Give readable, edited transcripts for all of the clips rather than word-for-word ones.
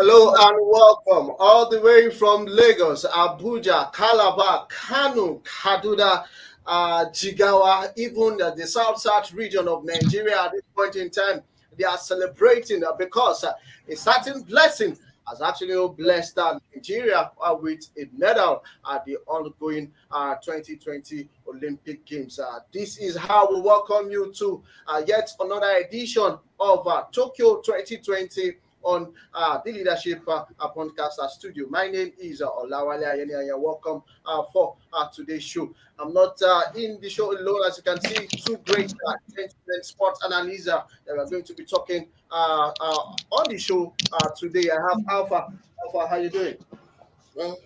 Hello and welcome all the way from Lagos, Abuja, Calabar, Kano, Kaduna, Jigawa, even the south region of Nigeria at this point in time. They are celebrating because a certain blessing has actually blessed Nigeria with a medal at the ongoing 2020 Olympic Games. This is how we welcome you to yet another edition of Tokyo 2020 on the Leadership Podcaster Studio. My name is Olawale Ayeni, and you're welcome for today's show. I'm not in the show alone, as you can see, two great gentlemen, sports analysts that are going to be talking on the show today. I have Alpha. Alpha, how you doing? Well,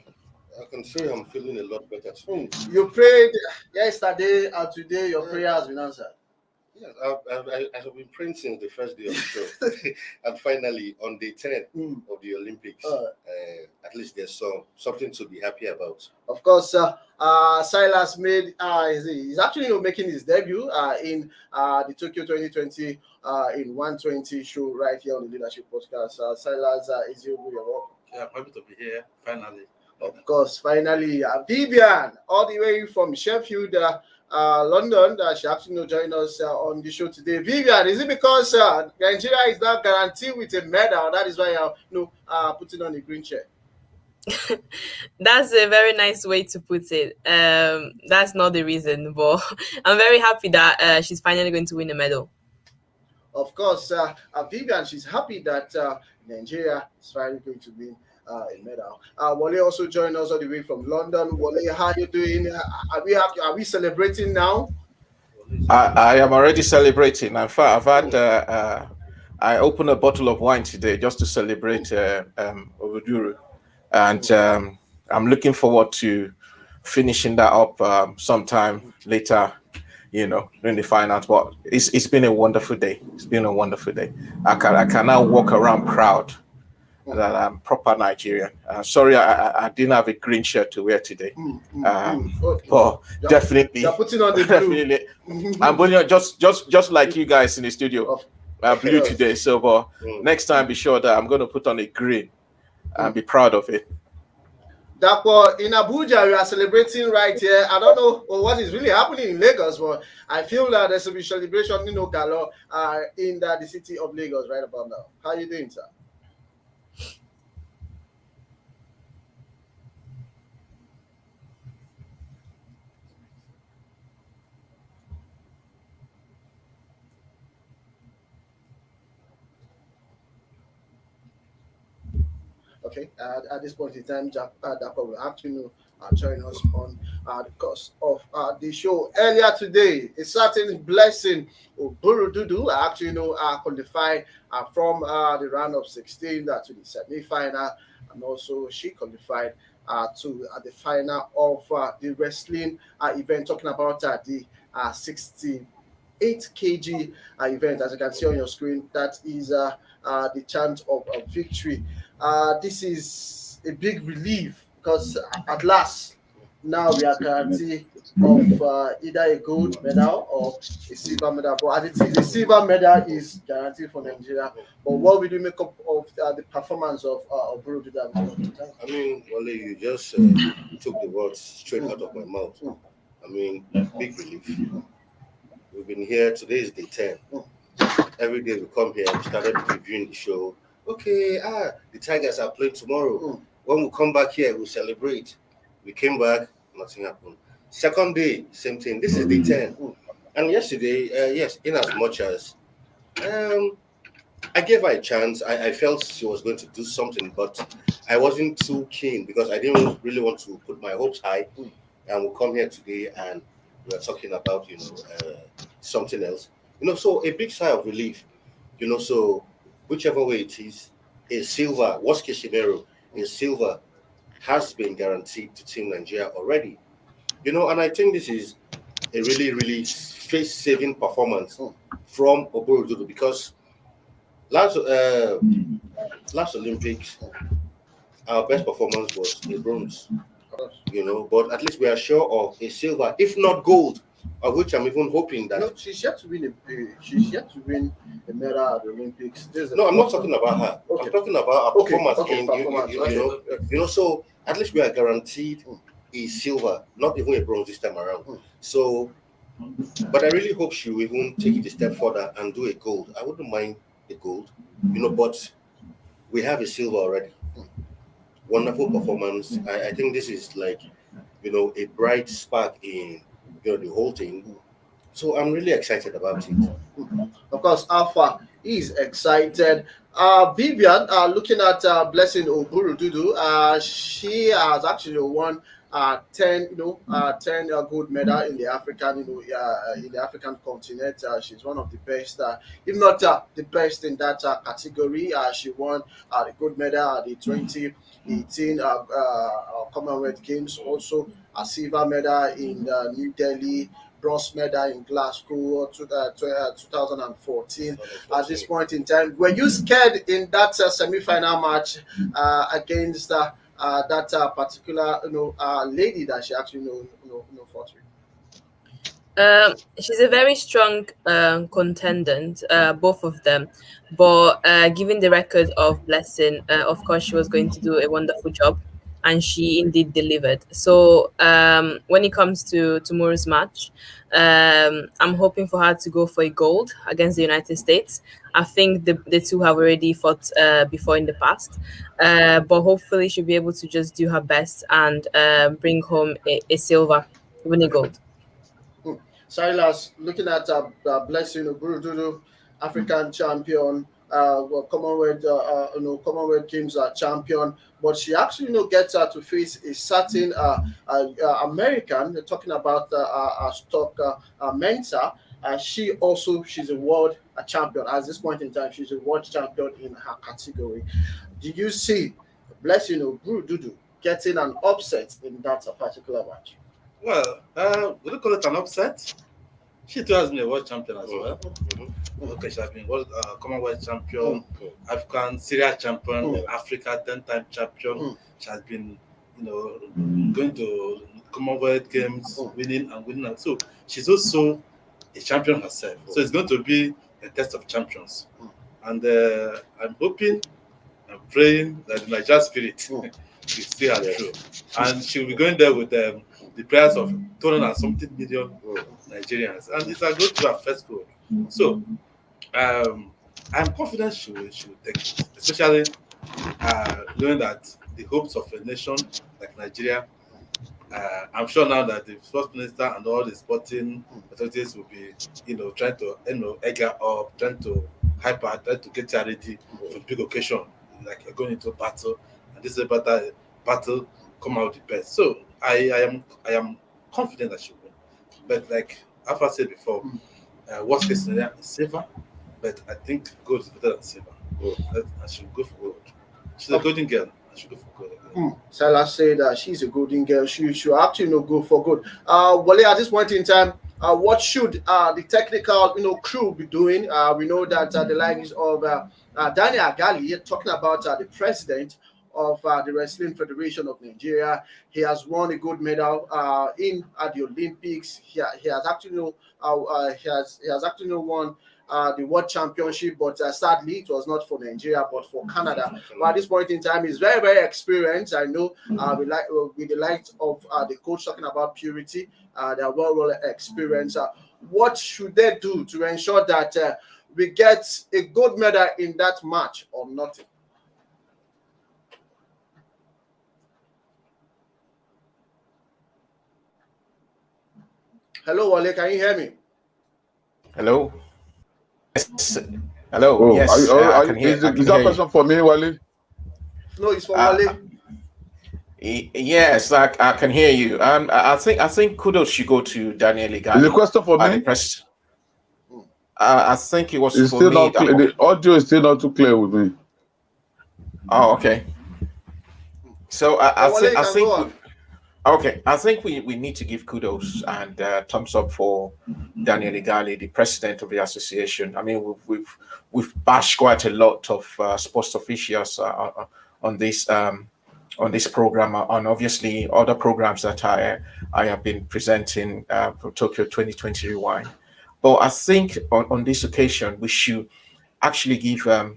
I can say I'm feeling a lot better today. You prayed yesterday and today your prayer has been answered. Yes, I have been praying since the first day of the show. And finally, on day 10 of the Olympics, at least there's something to be happy about. Of course, Silas made, he's actually making his debut in the Tokyo 2020 in 120 show right here on the Leadership Podcast. Silas, is you welcome. Yeah, I'm happy to be here, finally. Of course, finally, Vivian, all the way from Sheffield, London, she actually joined us on the show today. Vivian, is it because Nigeria is now guaranteed with a medal? That is why you're putting on a green chair. That's a very nice way to put it. That's not the reason, but I'm very happy that she's finally going to win a medal. Of course, Vivian, she's happy that Nigeria is finally going to win a medal. Wale also joined us all the way from London. Wale, how are you doing? Are we celebrating now? I am already celebrating. In fact, I've had I opened a bottle of wine today just to celebrate Oduduru, and I'm looking forward to finishing that up sometime later. During the finals. But it's been a wonderful day. It's been a wonderful day. I can now walk around proud that I'm proper Nigerian. Sorry, I didn't have a green shirt to wear today. But definitely, you're putting on the blue. I'm putting just like you guys in the studio. Blue today. So, but next time, be sure that I'm going to put on a green and be proud of it. Dapo, in Abuja, we are celebrating right here. I don't know what is really happening in Lagos, but I feel that there's a celebration, galore in the city of Lagos right about now. How are you doing, sir? Okay, at this point in time, Dapo will actually join us on the course of the show. Earlier today, a certain Blessing Oborududu actually qualified from the round of 16 to the semi-final, and also she qualified to the final of the wrestling event, talking about the 68 kg event. As you can see on your screen, that is the chant of victory. This is a big relief because at last now we are guaranteed of either a gold medal or a silver medal. But as it is, a silver medal is guaranteed for Nigeria. But what will you make up of the performance of Oborududu? I mean, Wale, you just took the words straight out of my mouth. I mean, big relief. We've been here. Today is day 10. Every day we come here, we started previewing the show. Okay, the Tigers are playing tomorrow. When we come back here, we'll celebrate. We came back, nothing happened. Second day, same thing. This is day 10. And yesterday, yes, in as much as I gave her a chance, I felt she was going to do something, but I wasn't too keen because I didn't really want to put my hopes high. And we'll come here today and we're talking about, something else. So a big sigh of relief, so whichever way it is, a silver, worst case scenario, a silver has been guaranteed to Team Nigeria already. And I think this is a really, really face-saving performance from Oborududu because last Olympics, our best performance was a bronze, but at least we are sure of a silver, if not gold, of which I'm even hoping that. No, she's yet to win a medal at the Olympics. No, I'm not talking about her. Okay. I'm talking about her performance. Performance. You know, so at least we are guaranteed a silver, not even a bronze this time around. So, but I really hope she will even take it a step further and do a gold. I wouldn't mind the gold, you know, but we have a silver already. Wonderful performance. I think this is like, you know, a bright spark in, you know, the whole thing. So I'm really excited about it. Of course, Alpha is excited. Vivian, looking at Blessing Oborududu, she has actually won 10 gold medal in the African, in the African continent. She's one of the best, if not the best in that category. She won the gold medal at the 2018 Commonwealth Games, also a silver medal in New Delhi, bronze medal in Glasgow 2014. At this point in time, were you scared in that semi-final match against that particular lady that she actually fought with? She's a very strong contendant, both of them. But given the record of Blessing, of course, she was going to do a wonderful job, and she indeed delivered. So when it comes to tomorrow's match, I'm hoping for her to go for a gold against the United States. I think the two have already fought before in the past, but hopefully she'll be able to just do her best and bring home a silver, even a gold. Silas, looking at Blessing Oborududu, African champion, Commonwealth Games champion, but she actually gets to face a certain American. They're talking about Stock Mensa. She's a world champion. At this point in time, she's a world champion in her category. Do you see Blessing Oborududu getting an upset in that particular match? Well, we don't call it an upset. She too has been a world champion as well. Okay, she has been world Commonwealth champion, African Syria champion, Africa 10-time champion. She has been, going to Commonwealth Games, winning. So she's also a champion herself. So it's going to be a test of champions. And I'm hoping, I'm praying that the Nigerian spirit will see her through. And she'll be going there with the prayers of 200-something million Nigerians. And it's going to be her first goal. So I'm confident she will take it, especially knowing that the hopes of a nation like Nigeria, I'm sure now that the First Minister and all the sporting authorities will be, trying to, egg her up, trying to hype her, trying to get her ready for the big occasion, like you're going into a battle, and this is a battle come out the best. So I am confident that she will win. But like Alpha said before, worst case scenario is silver, but I think gold is better than silver. I should go for gold. She's a golden girl. I should go for gold. Salah said she's a golden girl. She should actually go for gold. Wale, at this point in time, what should the technical crew be doing? We know that the likes of Daniel Agali, talking about the president of the Wrestling Federation of Nigeria, he has won a gold medal in at the Olympics. He has actually won the World Championship, but sadly it was not for Nigeria but for Canada. But at this point in time, he's very, very experienced. I know with the likes of the coach talking about purity, they are well experienced. What should they do to ensure that we get a gold medal in that match or nothing? Hello, Wale, can you hear me? Hello. Yes. Hello. Oh, Yes. I can hear. Is that question for me, Wale? No, it's for Wale. Yes, I can hear you. I think kudos should go to Daniel Igali. Is the question for me? I think it was it's for still me. Not clear. The audio is still not too clear with me. Oh, okay. So I think we need to give kudos and thumbs up for Daniel Igali, the president of the association. I mean, we've bashed quite a lot of sports officials on this on this program, and obviously other programs that I have been presenting for Tokyo 2020 Rewind. But I think on this occasion we should actually give a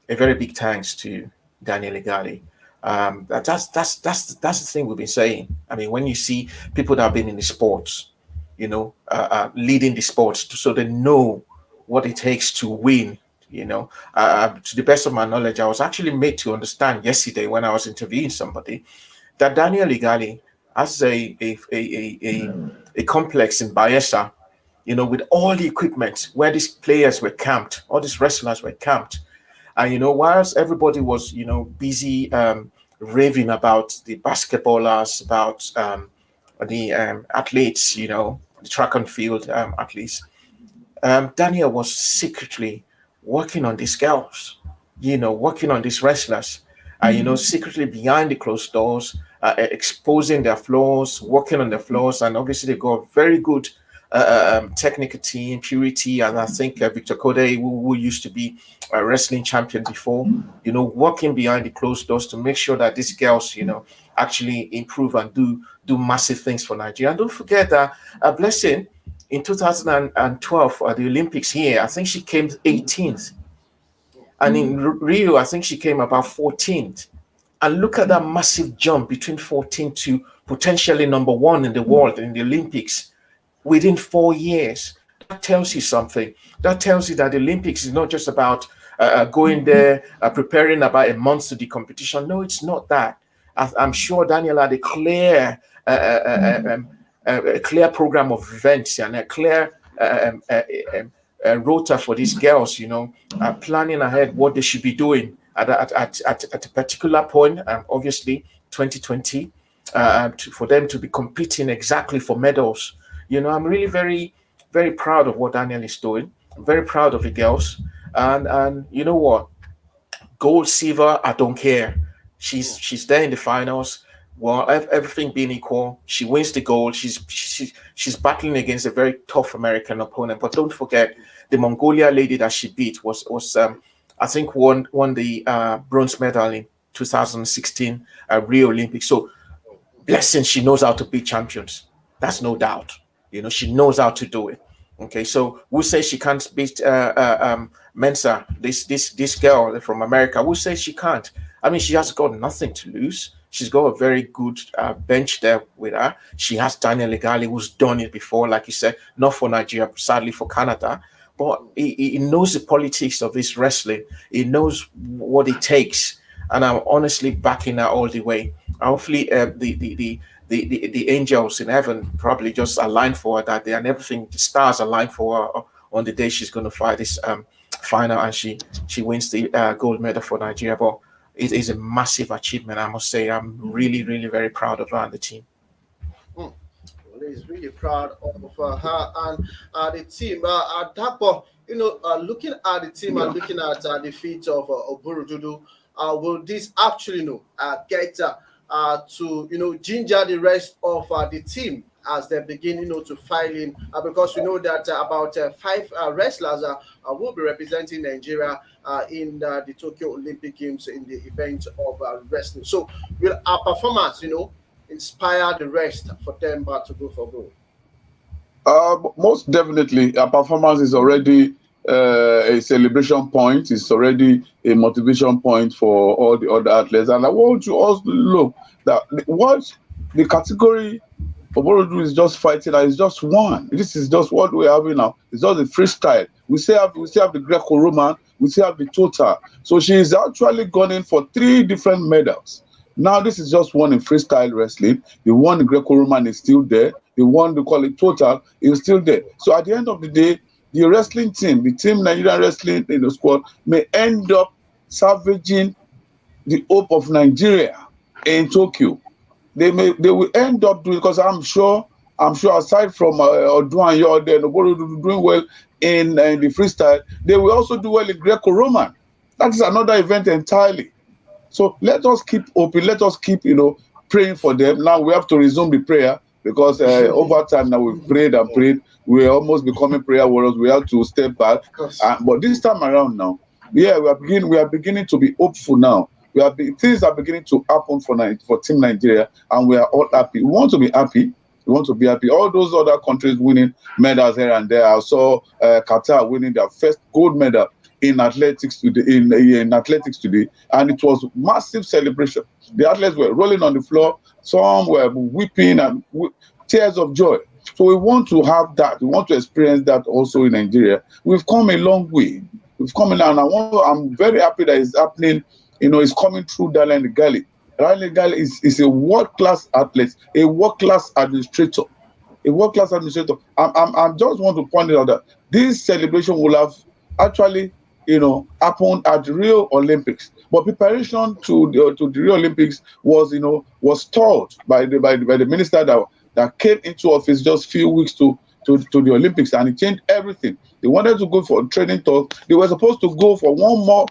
very big thanks to Daniel Igali. That's the thing we've been saying. I mean, when you see people that have been in the sports, leading the sports, so they know what it takes to win. To the best of my knowledge, I was actually made to understand yesterday when I was interviewing somebody that Daniel Igali has a complex in Bayelsa, with all the equipment where these players were camped, all these wrestlers were camped. And, whilst everybody was, busy raving about the basketballers, about the athletes, the track and field athletes, Daniel was secretly working on these girls, working on these wrestlers, secretly behind the closed doors, exposing their flaws, working on their flaws. And obviously they got very good technical team, purity, and I think Victor Kode, who used to be a wrestling champion before, working behind the closed doors to make sure that these girls, actually improve and do massive things for Nigeria. And don't forget that Blessing in 2012 at the Olympics here, I think she came 18th, and in Rio, I think she came about 14th. And look at that massive jump between 14 to potentially number one in the world in the Olympics within 4 years. That tells you something. That tells you that the Olympics is not just about going there, preparing about a month to the competition. No, it's not that. I'm sure Daniel had a clear program of events and a clear rota for these girls, planning ahead what they should be doing at a particular point, obviously 2020, for them to be competing exactly for medals. I'm really very, very proud of what Daniel is doing. I'm very proud of the girls. And you know what? Gold, silver, I don't care. She's there in the finals. Well, everything being equal, she wins the gold. She's battling against a very tough American opponent. But don't forget, the Mongolia lady that she beat was I think won the bronze medal in 2016 Rio Olympics. So Blessing, she knows how to beat champions. That's no doubt. She knows how to do it. Okay, so we'll say she can't beat Mensa, this girl from America. We'll say she can't. I mean, she has got nothing to lose. She's got a very good bench there with her. She has Daniel Igali, who's done it before, like you said, not for Nigeria, but sadly for Canada. But he knows the politics of this wrestling. He knows what it takes. And I'm honestly backing her all the way. Hopefully, the angels in heaven probably just align for her that day, and everything, the stars align for her on the day she's going to fight this final, and she wins the gold medal for Nigeria. But it is a massive achievement, I must say. I'm really, really very proud of her and the team. Well, he's really proud of her and the team. Dapo, looking at the team and looking at the feat of Oborududu, will this actually get to ginger the rest of the team as they begin to file in, because we know that about 5 wrestlers will be representing Nigeria in the Tokyo Olympic Games in the event of wrestling. So will our performance inspire the rest for them to go for gold? Most definitely, our performance is already a celebration point. It's already a motivation point for all the other athletes. And I want you also to look that what the category Oborududu is just fighting, and it's just one. This is just what we're having now. It's just the freestyle. We still have the Greco-Roman. We still have the total. So she is actually gone in for 3 different medals. Now this is just one in freestyle wrestling. The one in Greco-Roman is still there. The one they call it total is still there. So at the end of the day, the wrestling team, the team Nigerian wrestling in the squad, may end up salvaging the hope of Nigeria in Tokyo. They will end up doing, because I'm sure aside from Odu and Yode and Oborududu doing well in the freestyle, they will also do well in Greco-Roman. That is another event entirely. So let us keep open. Let us keep praying for them. Now we have to resume the prayer, because over time now we've prayed and prayed. We're almost becoming prayer warriors. We have to step back. But this time around now, we are beginning to be hopeful now. things are beginning to happen for Team Nigeria, and we are all happy. We want to be happy. We want to be happy. All those other countries winning medals here and there. I saw Qatar winning their first gold medal in athletics today. In athletics today, and it was massive celebration. The athletes were rolling on the floor. Some were weeping and tears of joy. So we want to have that. We want to experience that also in Nigeria. We've come a long way. We've come in, and I'm very happy that it's happening. It's coming through Daniel Gali. Daniel Gali is a world-class athlete, a world-class administrator, I just want to point out that this celebration will have actually, happened at the Rio Olympics. But preparation to the Rio Olympics was stalled by the minister that came into office just a few weeks to the Olympics, and it changed everything. They wanted to go for a training tour. They were supposed to go for one more,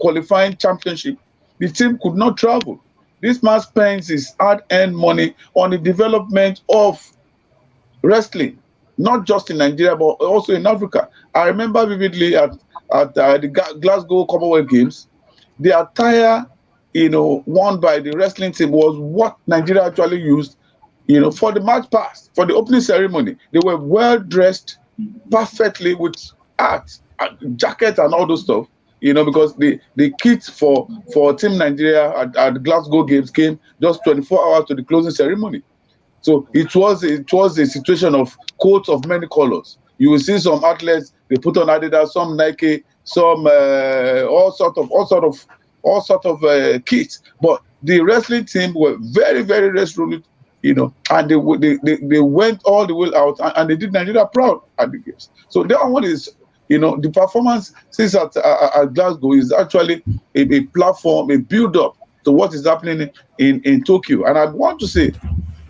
qualifying championship. The team could not travel. This man spends his hard-earned money on the development of wrestling, not just in Nigeria, but also in Africa. I remember vividly at the Glasgow Commonwealth Games, the attire, worn by the wrestling team was what Nigeria actually used, for the match pass, for the opening ceremony. They were well dressed perfectly with art, jacket and all those stuff, because the kit for Team Nigeria at the Glasgow Games came just 24 hours to the closing ceremony. So it was a situation of coats of many colors. You will see some athletes, they put on Adidas, some Nike, some all sort of kits. But the wrestling team were very, very resolute, and they went all the way out, and they did Nigeria proud at the games. So that one is, the performance since at Glasgow is actually a platform, a build-up to what is happening in Tokyo. And I want to say,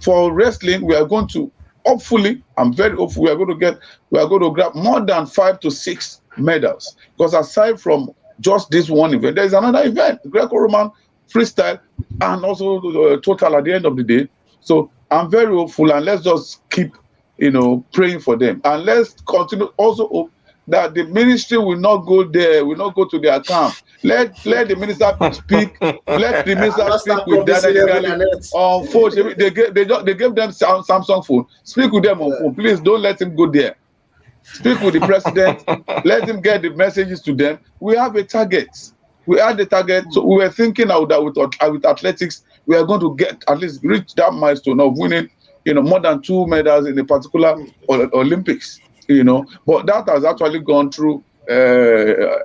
for wrestling, we are going to hopefully, I'm very hopeful, we are going to grab more than 5 to 6 medals. Because aside from just this one event, there is another event, Greco-Roman freestyle, and also the total at the end of the day. So I'm very hopeful, and let's just keep, praying for them, and let's continue also hope that the ministry will not go there, will not go to their camp. Let the minister speak. Let the minister speak with Daniel on phone. They gave them Samsung phone. Speak with them on phone. Please don't let him go there. Speak with the president. Let him get the messages to them. We have a target. We had the target. So we were thinking that with athletics, we are going to at least reach that milestone of winning, more than 2 medals in a particular Olympics. But that has actually gone through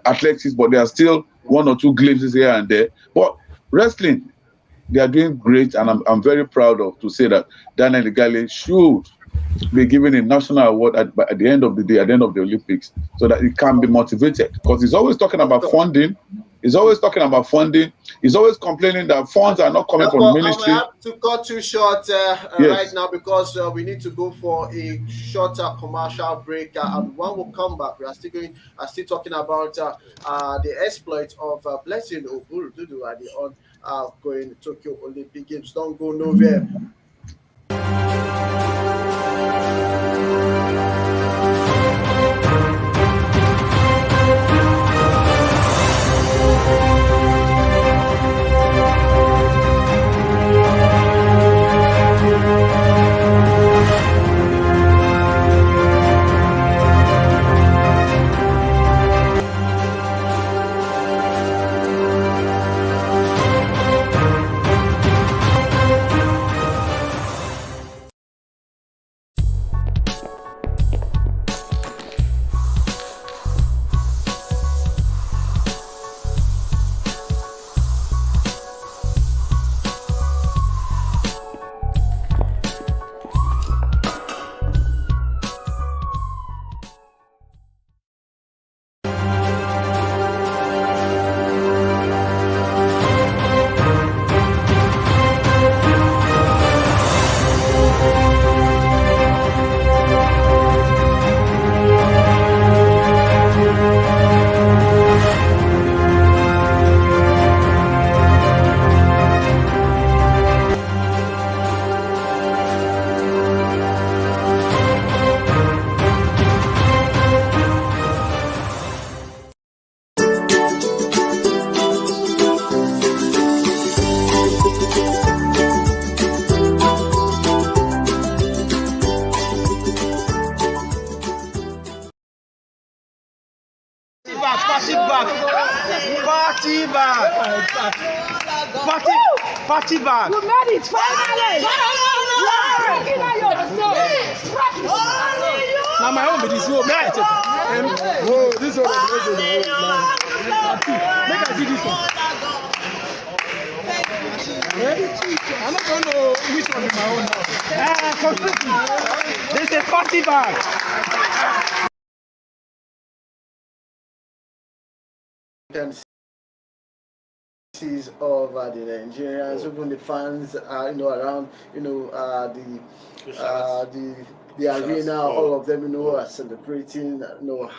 athletics, but there are still 1 or 2 glimpses here and there. But wrestling, they are doing great, and I'm very proud to say that Daniel Gali should be given a national award at the end of the day, at the end of the Olympics, so that it can be motivated. Because he's always talking about funding. He's always complaining that funds are not coming from the ministry. I have to cut you short right now, because we need to go for a shorter commercial break. And when we come back, we are still talking about the exploit of Blessing Oborududu at the ongoing Tokyo Olympic Games. Don't go nowhere. Party bag. Party bag. You made it finally. Now my own, but this one, oh, this one. Make I see this one. I'm not going to know which one is my own now. There's a party bag. Can see of the Nigerians, even the fans, around, the arena, all of them, are celebrating. You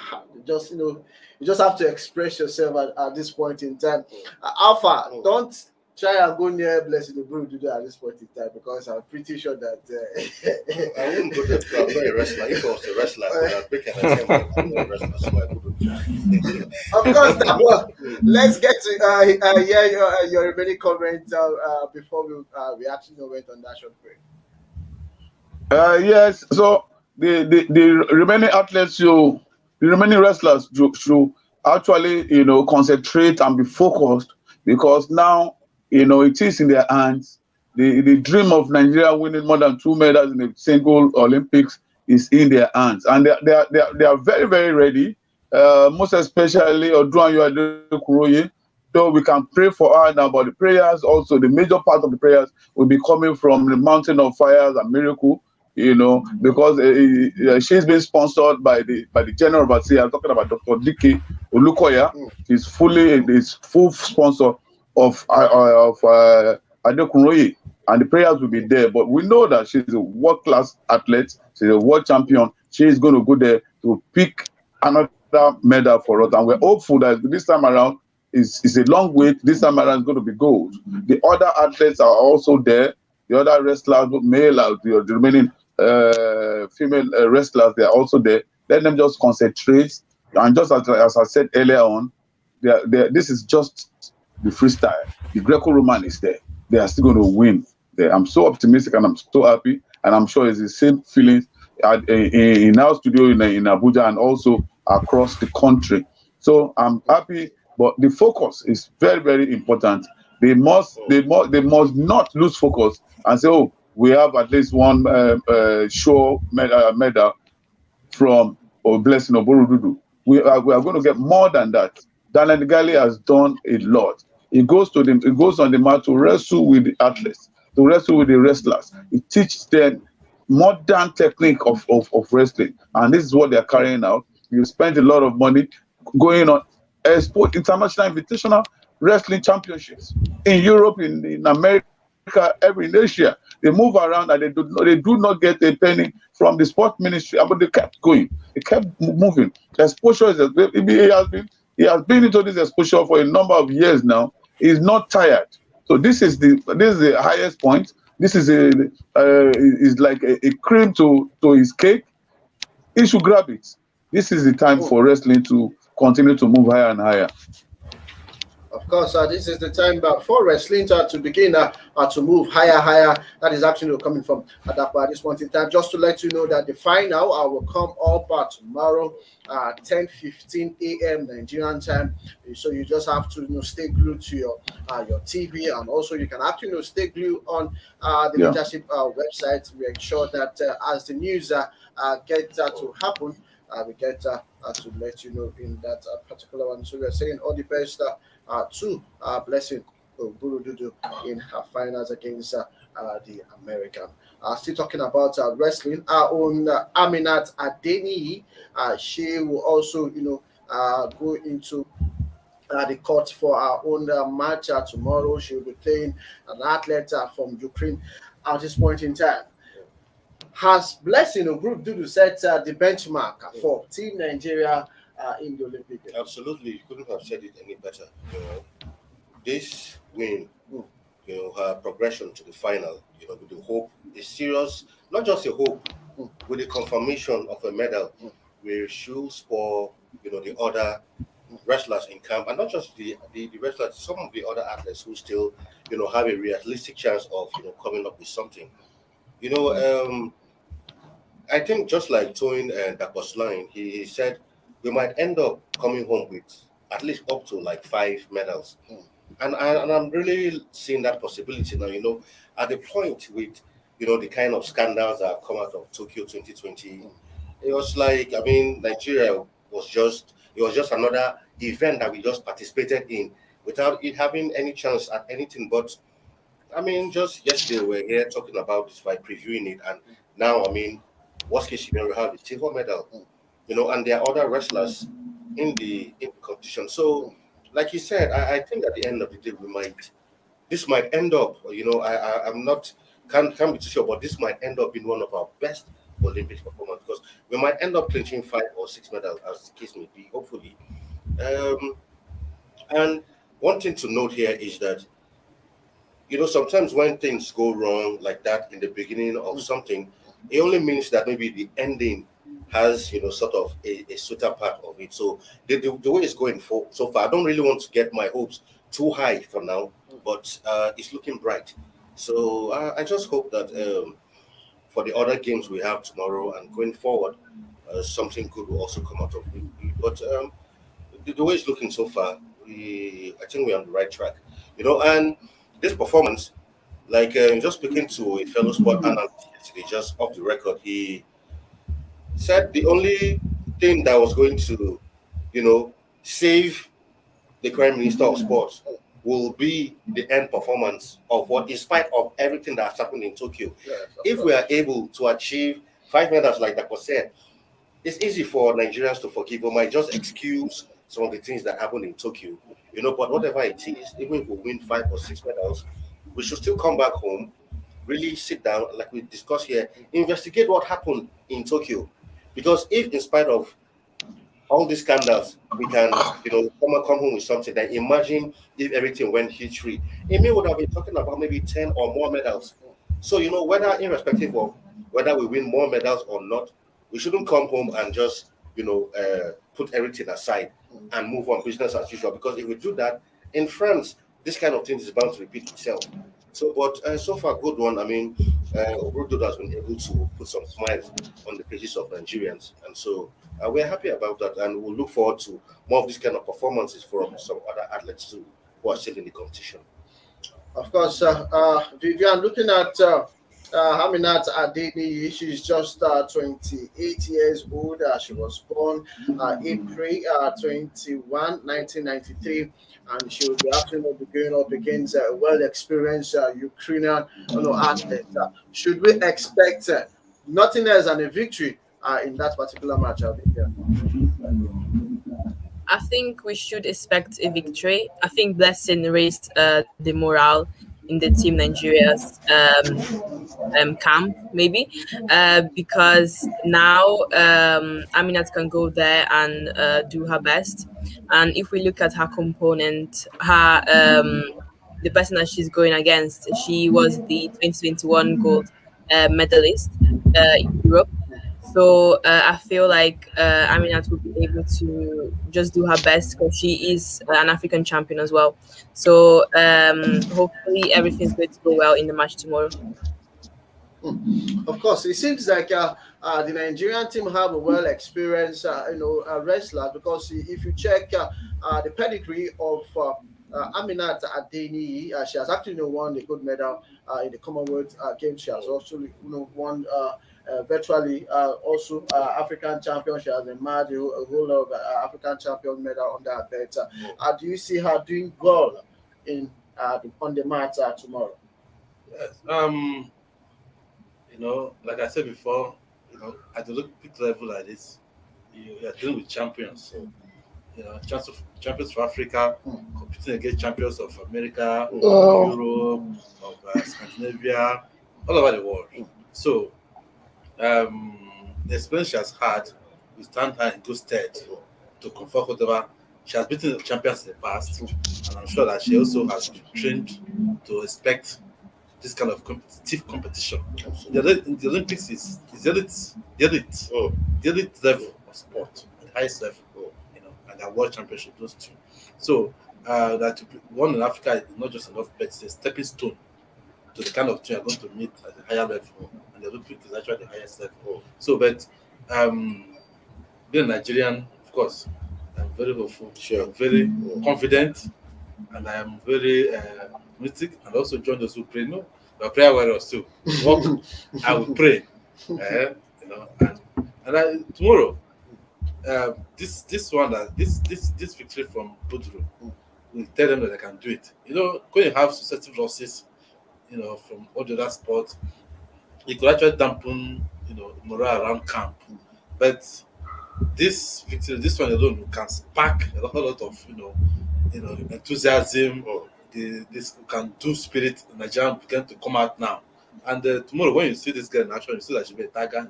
just have to express yourself at this point in time. Alpha, don't try and go near Blessing Oborududu at this point in time, because I'm pretty sure that I wouldn't go there. I'm not a wrestler. If I was a wrestler, I would have break an attempt. I'm not a wrestler, so I wouldn't. Of course, let's get to hear your remaining comments before we actually went on that short break. Yes, so the remaining athletes, the remaining wrestlers should actually, concentrate and be focused, because now, it is in their hands. The dream of Nigeria winning more than 2 medals in the single Olympics is in their hands, and they are very, very ready. Most especially Oduduru. So we can pray for her now, but the prayers also, the major part of the prayers will be coming from the Mountain of Fires and Miracle, because she's been sponsored by the general overseer. I'm talking about Dr. Dike Olukoya. He's full sponsor of Adekunroye, and the prayers will be there. But we know that she's a world-class athlete. She's a world champion. She is going to go there to pick another medal for us, and we're hopeful that this time around is a long wait. This time around is going to be gold. The other athletes are also there. The other wrestlers, male, the remaining female wrestlers, they are also there. Let them just concentrate. And just as I said earlier on, this is just the freestyle. The Greco-Roman is there. They are still going to win. I'm so optimistic and I'm so happy. And I'm sure it's the same feelings in our studio in Abuja and also across the country. So I'm happy, but the focus is very, very important. They must not lose focus and say, oh, we have at least one show medal from Blessing Oborududu. We are going to get more than that. Daniel Gali has done a lot. He goes on the mat to wrestle with the athletes, to wrestle with the wrestlers. He teaches them modern technique of wrestling, and this is what they are carrying out. You spend a lot of money going on international invitational wrestling championships in Europe, in America, in Asia. They move around and they do not get a penny from the sport ministry, but they kept going. They kept moving. The exposure he has been into this exposure for a number of years now. He's not tired. So this is the highest point. This is like a cream to his cake. He should grab it. This is the time for wrestling to continue to move higher and higher. Of course, this is the time for wrestling to begin to move higher. That is actually coming from Adapa at this point in time. Just to let you know that the final will come up tomorrow, 10:15 a.m. Nigerian time. So you just have to stay glued to your TV, and also you can actually stay glued on the leadership website. We ensure that as the news get to happen, we get to let you know in that particular one. So we are saying all the best to Blessing Oborududu in her finals against the American. Still talking about wrestling, our own Aminat Adeniyi, she will also, go into the court for our own match tomorrow. She will be playing an athlete from Ukraine at this point in time. Has Blessing Oborududu set the benchmark for Team Nigeria in the Olympic Games? Absolutely, you couldn't have said it any better. This win, her progression to the final, with the hope is serious. Not just a hope, with the confirmation of a medal, will show for the other wrestlers in camp, and not just the wrestlers, some of the other athletes who still have a realistic chance of coming up with something. I think just like Toyin and Daposline, he said we might end up coming home with at least up to like 5 medals. And I'm really seeing that possibility now, at the point with, the kind of scandals that have come out of Tokyo 2020. It was like, Nigeria it was just another event that we just participated in without it having any chance at anything. But, just yesterday we were here talking about this by previewing it. And now, worst case scenario, we have the silver medal, and there are other wrestlers in the competition. So, like you said, I think at the end of the day, this might end up, I'm not, can't be too sure, but this might end up being one of our best Olympic performance because we might end up clinching 5 or 6 medals, as the case may be, hopefully. And one thing to note here is that, sometimes when things go wrong like that in the beginning of something, it only means that maybe the ending has, sort of a sweeter part of it. So the way it's going for so far, I don't really want to get my hopes too high for now, but it's looking bright. So I just hope that for the other games we have tomorrow and going forward, something good will also come out of it. But the way it's looking so far, I think we're on the right track. And this performance, like just speaking to a fellow sport analyst yesterday, just off the record, he said the only thing that was going to, save the current minister of sports will be the end performance of what, in spite of everything that's happened in Tokyo. Yes, If we are able to achieve 5 medals, like that was said, it's easy for Nigerians to forgive. We might just excuse some of the things that happened in Tokyo, but whatever it is, even if we win 5 or 6 medals, we should still come back home, really sit down, like we discussed here, investigate what happened in Tokyo. Because if, in spite of all these scandals, we can, come home with something, then imagine if everything went hitch-free. Amy would have been talking about maybe 10 or more medals. So, whether irrespective of whether we win more medals or not, we shouldn't come home and just, put everything aside and move on business as usual. Because if we do that, in France, this kind of thing is bound to repeat itself. So, but so far, good one. Oborududu has been able to put some smiles on the faces of Nigerians. And so we're happy about that. And we'll look forward to more of these kind of performances from some other athletes too, who are still in the competition. Of course, Vivian, looking at Aminat Adeniyi, she's just 28 years old. She was born April 21, 1993, and she will be absolutely going up against a well-experienced Ukrainian athlete. Should we expect nothing else than a victory in that particular match? I think we should expect a victory. I think Blessing raised the morale in the team Nigeria's camp, maybe, because now Aminat can go there and do her best. And if we look at her component, the person that she's going against, she was the 2021 gold medalist in Europe. So I feel like Aminat will be able to just do her best because she is an African champion as well. So hopefully everything's going to go well in the match tomorrow. Of course, it seems like the Nigerian team have a well-experienced, wrestler, because if you check the pedigree of Aminat Adeniyi, she has actually won the gold medal in the Commonwealth Games. She has also won virtually also African champion. She has emerged a whole lot of African champion medal under her belt. Do you see her doing well on the mat tomorrow? Yes. Like I said before, at the Olympic level like this, you are dealing with champions. Champions for Africa, competing against champions of America, of Europe, of Scandinavia, all over the world. So, the experience she has had will stand her in good stead to confirm whatever. She has beaten the champions in the past, and I'm sure that she also has been trained to expect this kind of competitive competition. The Olympics is the elite level of sport, the highest level, and the world championship, those two. So that one in Africa is not just enough, but it's a stepping stone to the kind of thing you're going to meet at the higher level, and the Olympics is actually the highest level. So, but being Nigerian, of course, I'm very hopeful. Sure. I'm very confident, and I am very optimistic. And also join those who pray. No, we are prayer warriors too. Walk, I will pray. You know, and tomorrow, this victory from Oduduru will tell them that they can do it. You know, when you have successive losses, you know, from all the other sports, it could actually dampen, you know, morale around camp. But this victory, this one alone, can spark a lot of, you know, enthusiasm. This can do spirit. Nigerian begin to come out now. And tomorrow, when you see this girl in action, you see that she'll be a tiger.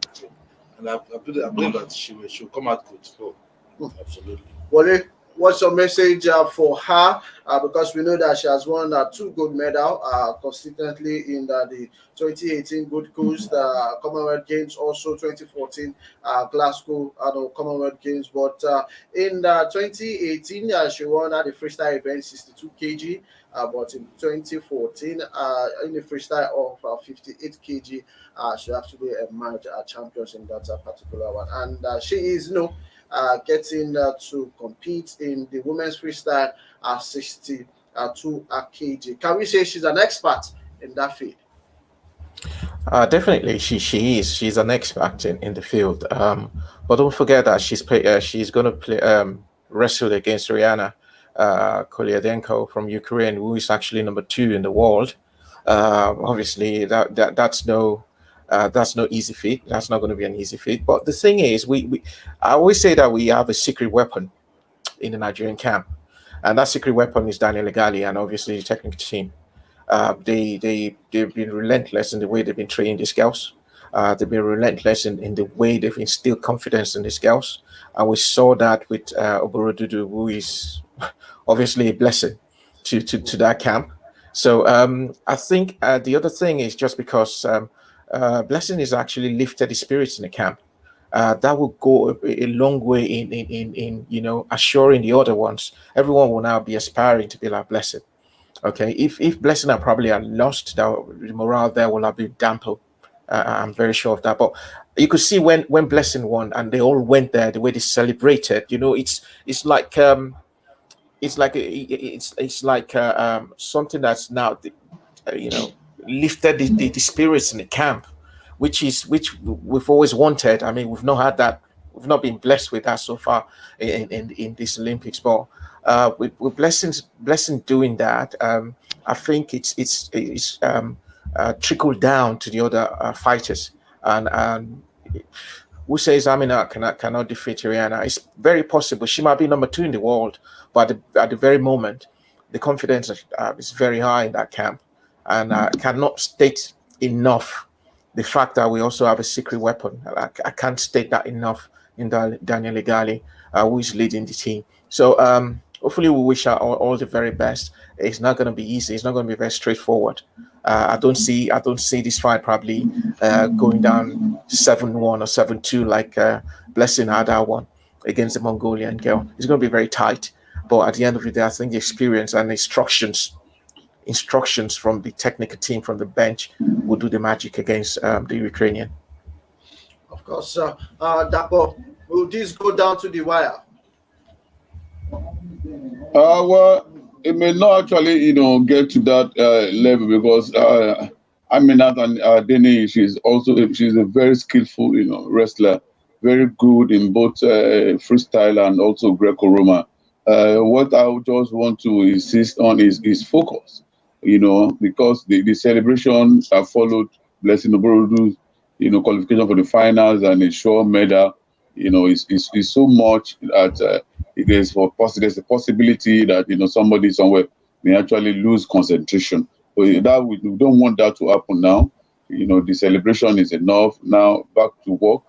And I believe that she will come out good. Absolutely. Wale, what's your message for her? Because we know that she has won 2 gold medals consistently in the 2018 Gold Coast Commonwealth Games, also 2014 Glasgow Commonwealth Games. But in 2018, she won at the freestyle event 62 kg. But in 2014, in the freestyle of 58 kg, she actually emerged champions in that particular one. And she is, getting to compete in the women's freestyle at 62 kg. Can we say she's an expert in that field? Definitely, she is. She's an expert in the field. But don't forget that she's going to play wrestle against Rihanna Kolyadenko from Ukraine, who is actually number 2 in the world. Obviously, that's no easy feat. That's not going to be an easy feat. But the thing is, I always say that we have a secret weapon in the Nigerian camp, and that secret weapon is Daniel Egali and obviously the technical team. They've been relentless in the way they've been training these girls. They've been relentless in the way they've instilled confidence in these girls, and we saw that with Oborududu, who is obviously a blessing to that camp. So I think the other thing is just because Blessing is actually lifted the spirits in the camp. That will go a long way in assuring the other ones. Everyone will now be aspiring to be like Blessing. Okay, if Blessing are lost, the morale there will have been dampened. I'm very sure of that. But you could see when Blessing won and they all went there, the way they celebrated. It's like something that's now lifted the spirits in the camp, which we've always wanted. I mean, we've not had that. We've not been blessed with that so far in this Olympics. But with Blessing doing that, I think it's trickled down to the other fighters. And who says Amina cannot defeat Rihanna? It's very possible. She might be number 2 in the world, but at the very moment, the confidence is very high in that camp, and cannot state enough the fact that we also have a secret weapon. I can't state that enough in Daniel Egali, who is leading the team. So hopefully we wish her all the very best. It's not going to be easy. It's not going to be very straightforward. I don't see this fight probably going down 7-1 or 7-2 like Blessing had that one against the Mongolian girl. It's going to be very tight. But at the end of the day, I think the experience and instructions from the technical team from the bench will do the magic against the Ukrainian. Of course, Dapo, will this go down to the wire? Well, it may not actually, get to that level because Aminat and Deni, she's a very skillful, wrestler, very good in both freestyle and also Greco-Roman. What I would just want to insist on is focus, because the celebrations have followed Blessing Oborududu's, qualification for the finals and a sure medal, is so much that there's a possibility that somebody somewhere may actually lose concentration. So that we don't want that to happen now. The celebration is enough. Now back to work,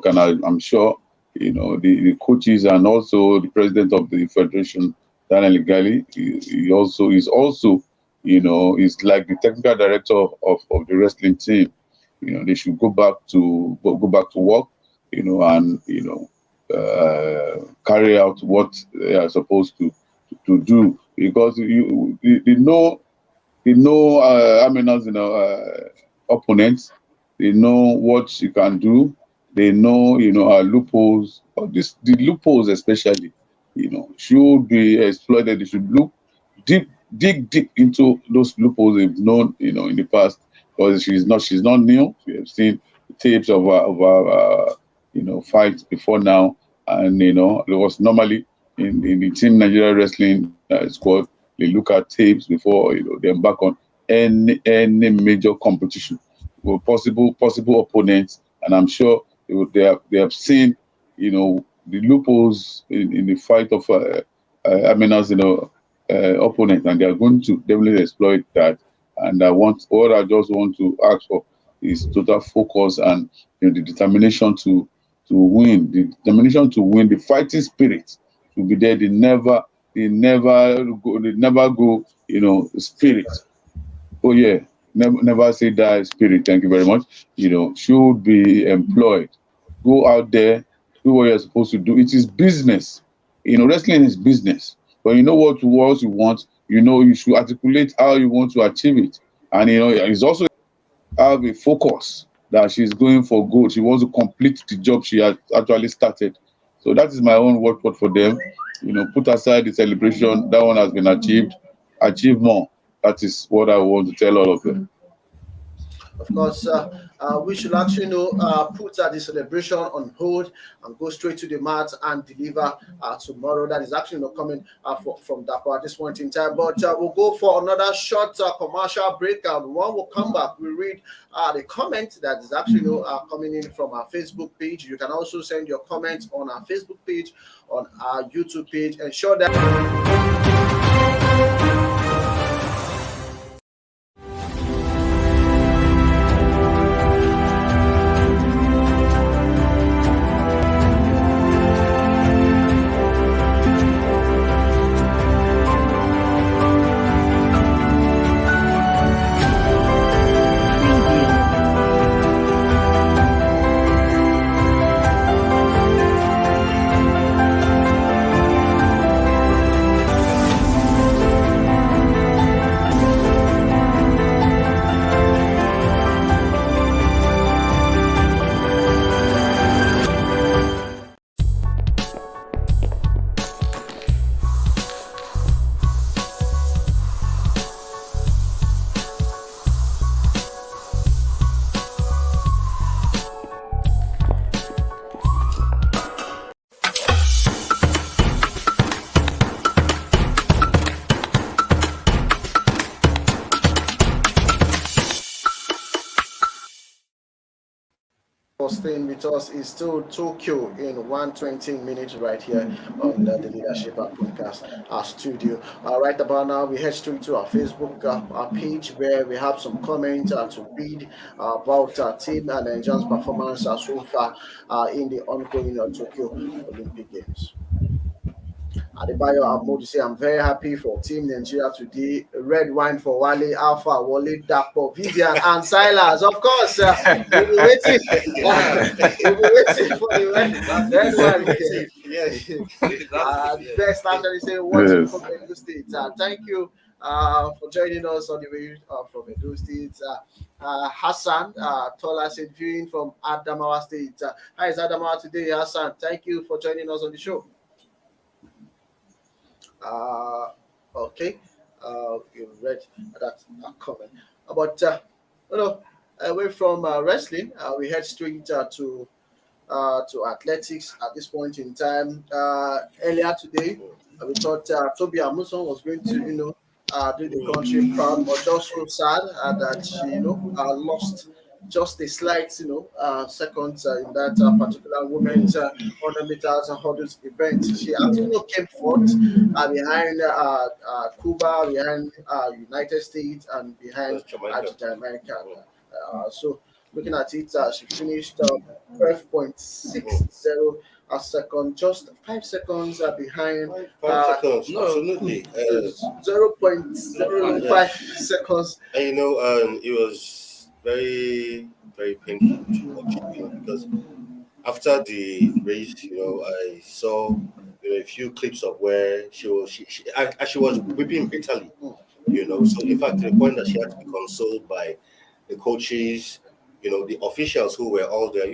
and I'm sure the coaches and also the president of the federation, Daniel Egali, he is like the technical director of the wrestling team. They should go back to work, and carry out what they are supposed to do, because they know Amina's opponents. They know what she can do. They know, our loopholes, or the loopholes especially, should be exploited. They should dig deep into those loopholes they've known, in the past, because she's not new. We have seen tapes of our fights before now, and it was normally in the Team Nigeria Wrestling squad. They look at tapes before they embark on any major competition with possible opponents, and I'm sure they have seen the loopholes in the fight of Amina's opponent, and they are going to definitely exploit that. And what I just want to ask for is total focus and the determination to win, the fighting spirit to be there. They never go, spirit. Oh yeah, never say die spirit. Thank you very much. Should be employed. Go out there, do what you're supposed to do. It is business. Wrestling is business. But you know what you want. You should articulate how you want to achieve it. And it's also have a focus that she's going for good. She wants to complete the job she has actually started. So that is my own word for them. Put aside the celebration. That one has been achieved. Achieve more. That is what I want to tell all of them. Of course, we should actually put the celebration on hold and go straight to the mat and deliver tomorrow. That is actually not coming from Dapo at this point in time. But we'll go for another short commercial break, and when we'll come back, we read the comment that is actually coming in from our Facebook page. You can also send your comments on our Facebook page, on our YouTube page. Ensure that staying with us is still Tokyo in 120 minutes right here on the Leadership Podcast studio. Right about now, we head straight to our Facebook our page where we have some comments to read about Team Nigerian's performance so far in the ongoing Tokyo Olympic Games. Adebayo Amodi say, I'm very happy for Team Nigeria today. Red wine for Wale, Alpha, Wale, Dapo, Vivian, and Silas. Of course, we'll be waiting. We'll be waiting for the red wine. Yes. Best actually say, watching from Edo State. Thank you for joining us on the way from Edo State. Hassan Tola said, viewing from Adamawa State. Hi, it's Adamawa today, Hassan. Thank you for joining us on the show. Okay, you read that comment. But away from wrestling, we head straight to athletics at this point in time. Earlier today, we thought Tobi Amusan was going to do the country proud, but just so sad that she lost just a slight seconds in that particular women's 100 meters hurdles event. She actually came fourth behind Cuba, behind United States, and behind Jamaica. So looking at it, she finished 12.60 a second, just 5 seconds behind. 5 seconds, absolutely. 0.05 seconds. And it was very, very painful to watch because after the race, I saw a few clips of where she was weeping bitterly, So in fact, to the point that she had to be consoled by the coaches the officials who were all there,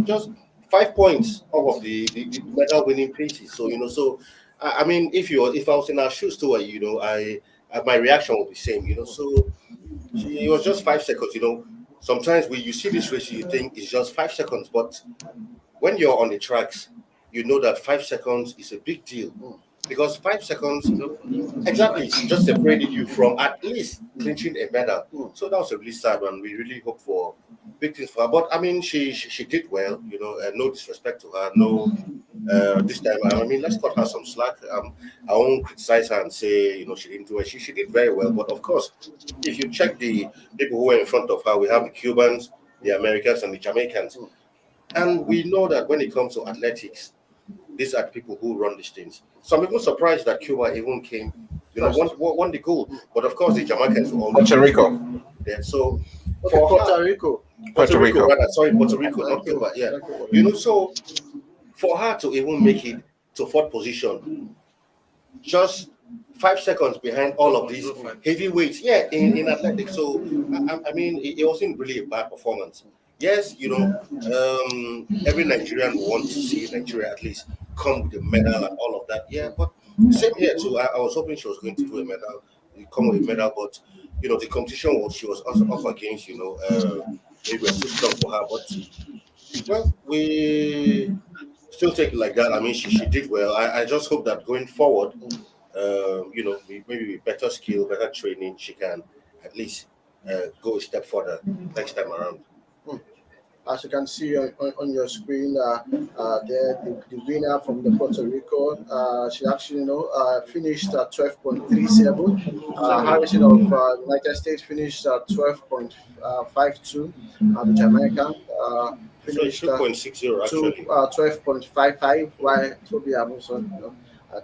just 5 points off of the medal winning places. So, so I mean, if I was in our shoes too, my reaction would be same, So it was just 5 seconds, Sometimes when you see this race, you think it's just 5 seconds, but when you're on the tracks, you know that 5 seconds is a big deal because 5 seconds exactly just separated you from at least clinching a medal. So that was a really sad one. We really hope for big things for her. But I mean, she did well. No disrespect to her. No, this time I mean, let's cut her some slack. I won't criticize her and say she didn't do it. She did very well. But of course, if you check the people who were in front of her, we have the Cubans, the Americans, and the Jamaicans. And we know that when it comes to athletics, these are the people who run these things. So I'm even surprised that Cuba even came, won the gold. But of course, the Jamaicans were always Puerto Rico. there. So for Puerto Rico. Puerto Rico, rather. Sorry, Puerto Rico, not Cuba. Yeah. So for her to even make it to fourth position, just 5 seconds behind all of these heavyweights, in athletics. So I mean, it wasn't really a bad performance. Yes, every Nigerian will want to see Nigeria at least come with a medal and all of that. Yeah, but same here too. I was hoping she was going to do a medal, come with a medal, but the competition she was also up against. Maybe we're too strong for her, but well, we still take it like that. I mean, she did well. I just hope that going forward, maybe with better skill, better training, she can at least go a step further next time around. As you can see on your screen, there the winner from the Puerto Rico, she actually finished at 12.37. Harrison of United States finished at 12.52. The Jamaican finished 2.60 actually. 12.55. While Tobi Amusan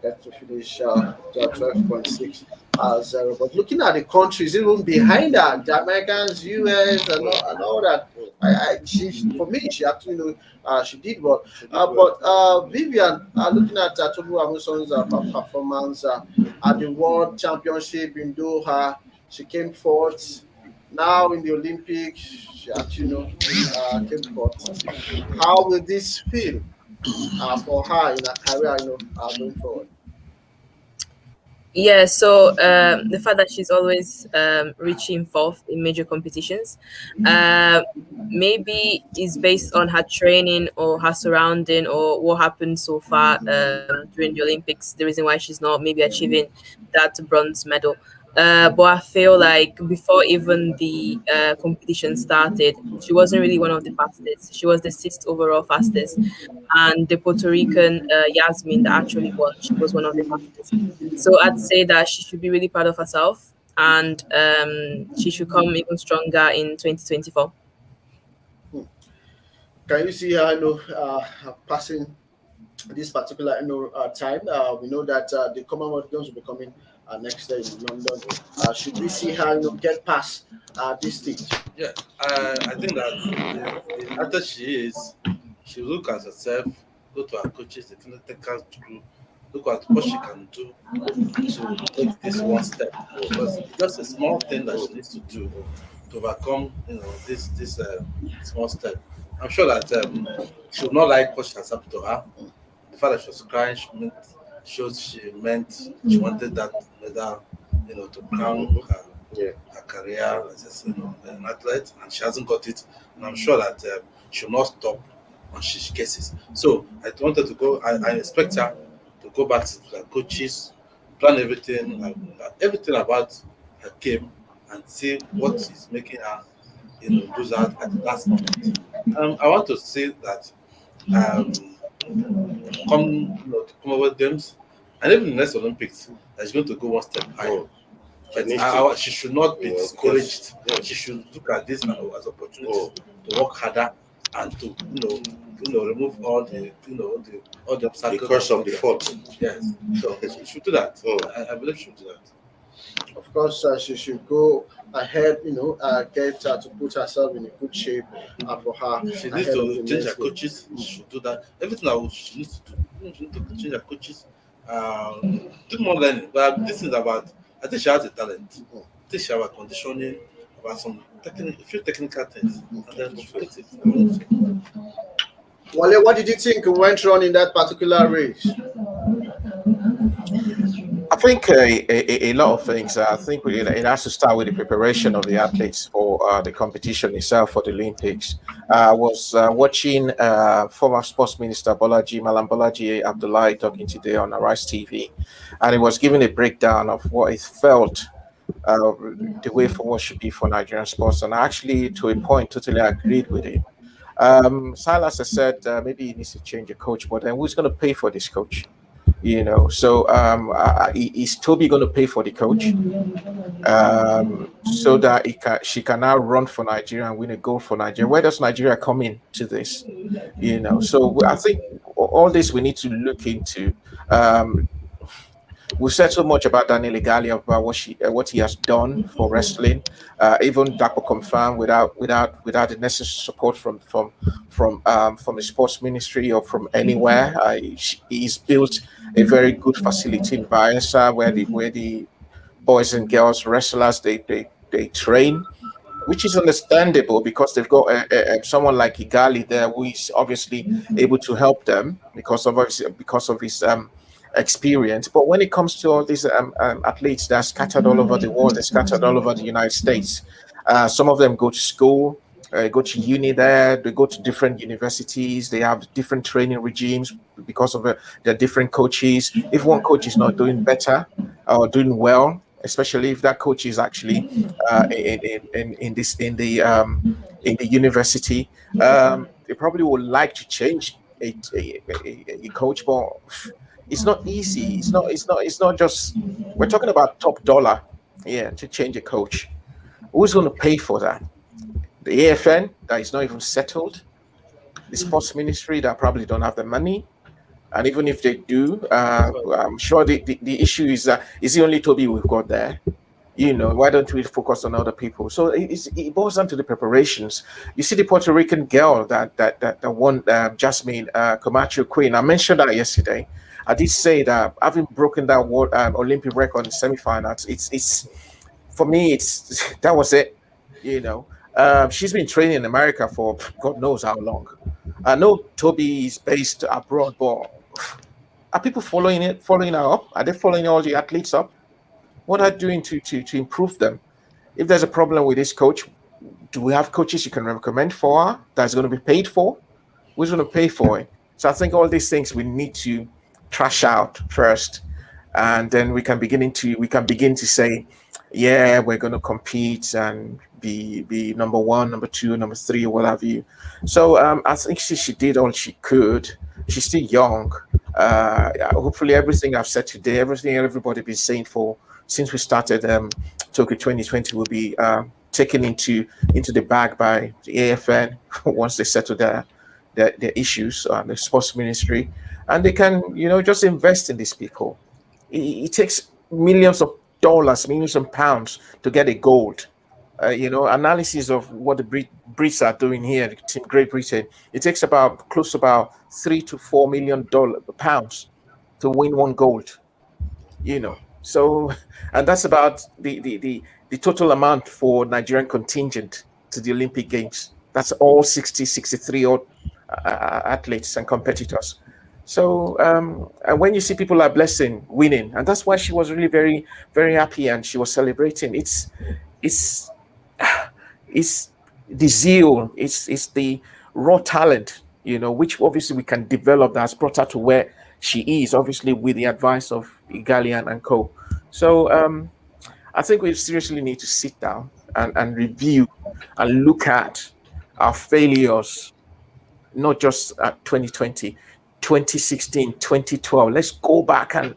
got to finish 12.6. But looking at the countries even behind that, Jamaicans, US, and all that, for me, she actually she did well. But Vivian, looking at Tobi Amusan's performance at the World Championship in Doha, she came fourth. Now in the Olympics, she actually came fourth. How will this feel for her in her career, going forward? Yeah, so the fact that she's always reaching fourth in major competitions, maybe is based on her training or her surrounding or what happened so far during the Olympics. The reason why she's not maybe achieving that bronze medal. But I feel like before even the competition started, she wasn't really one of the fastest. She was the sixth overall fastest, and the Puerto Rican Yasmin that actually won, she was one of the fastest. So I'd say that she should be really proud of herself, and she should come even stronger in 2024. Can you see her, passing this particular time? We know that the Commonwealth Games will be coming next year in London. Should we see her get past this stage? Yeah, I think that after she look at herself, go to her coaches, the technical group, look at what she can do to take this one step. Because it's just a small thing that she needs to do to overcome, this small step. I'm sure that she would not like what has happened to her. The fact that she was crying shows she wanted that medal, to crown her career as an athlete, and she hasn't got it. And I'm sure that she will not stop when she gets it. So I wanted to go. I expect her to go back to the coaches, plan everything about her game, and see what is making her, lose out at the last moment. I want to say that to Commonwealth Games and even the next Olympics, she's going to go one step higher. But she should not be discouraged. She should look at this now as opportunity to work harder and to remove all the all the obstacles. The curse of the fault. Yes. So she should do that. I believe she should do that. Of course, she should go ahead, get to put herself in a good shape for her. She needs to change her coaches. She should do that. Everything that she needs to do. She needs to change her coaches. Do more learning. But this is about, I think she has a talent. I think she has a conditioning, about some few technical things, and then we'll put it. Wale, what did you think went wrong in that particular race? I think a lot of things. I think it has to start with the preparation of the athletes for the competition itself for the Olympics. I was watching former sports minister Malam Bolaji Abdullahi talking today on Arise TV, and he was giving a breakdown of what he felt the way forward should be for Nigerian sports. And I actually, to a point, totally agreed with him. Silas has said maybe he needs to change a coach, but then who's going to pay for this coach? So is Toby going to pay for the coach so that she can now run for Nigeria and win a gold for Nigeria? Where does Nigeria come into this? So I think all this we need to look into. We've said so much about Daniel Igali, about what he has done for wrestling. Even Dapo confirmed without the necessary support from the sports ministry or from anywhere. He's built a very good facility in Bayelsa where the boys and girls wrestlers they train, which is understandable because they've got someone like Igali there who is obviously able to help them because of his experience. But when it comes to all these athletes that are scattered all over the world, they're scattered all over the United States. Some of them go to school, go to uni there, they go to different universities, they have different training regimes because of their different coaches. If one coach is not doing better or doing well, especially if that coach is actually in the university, they probably would like to change a coach, but it's not easy. It's not just, we're talking about top dollar, to change a coach. Who's going to pay for that? The AFN that is not even settled, the sports ministry that probably don't have the money, and even if they do, I'm sure the issue is the only Toby we've got there. Why don't we focus on other people? So it boils down to the preparations. You see the Puerto Rican girl that won, Jasmine Camacho Queen. I mentioned that yesterday. I did say that having broken that world Olympic record in semifinals, it's for me, that was it. She's been training in America for God knows how long. I know Toby is based abroad, but are people following her up? Are they following all the athletes up? What are they doing to improve them? If there's a problem with this coach, do we have coaches you can recommend for her that's going to be paid for? Who's going to pay for it? So I think all these things we need to trash out first, and then we can begin to say, yeah, we're going to compete and be number one, number two, number three, what have you. So I think she did all she could. She's still young. Hopefully everything I've said today, everything everybody been saying since we started Tokyo 2020 will be taken into the bag by the AFN once they settle their issues, the sports ministry, and they can just invest in these people. It takes millions of dollars, millions of pounds to get a gold. Analysis of what the Brits are doing here in Great Britain, it takes close to about £3 to £4 million pounds to win one gold. So, and that's about the total amount for Nigerian contingent to the Olympic Games. That's all 63 odd athletes and competitors. So, and when you see people like Blessing winning, and that's why she was really very, very happy and she was celebrating. It's the zeal, it's the raw talent, which obviously we can develop that's brought her to where she is, obviously with the advice of Igalian and co. So I think we seriously need to sit down and review and look at our failures, not just at 2020, 2016, 2012. Let's go back and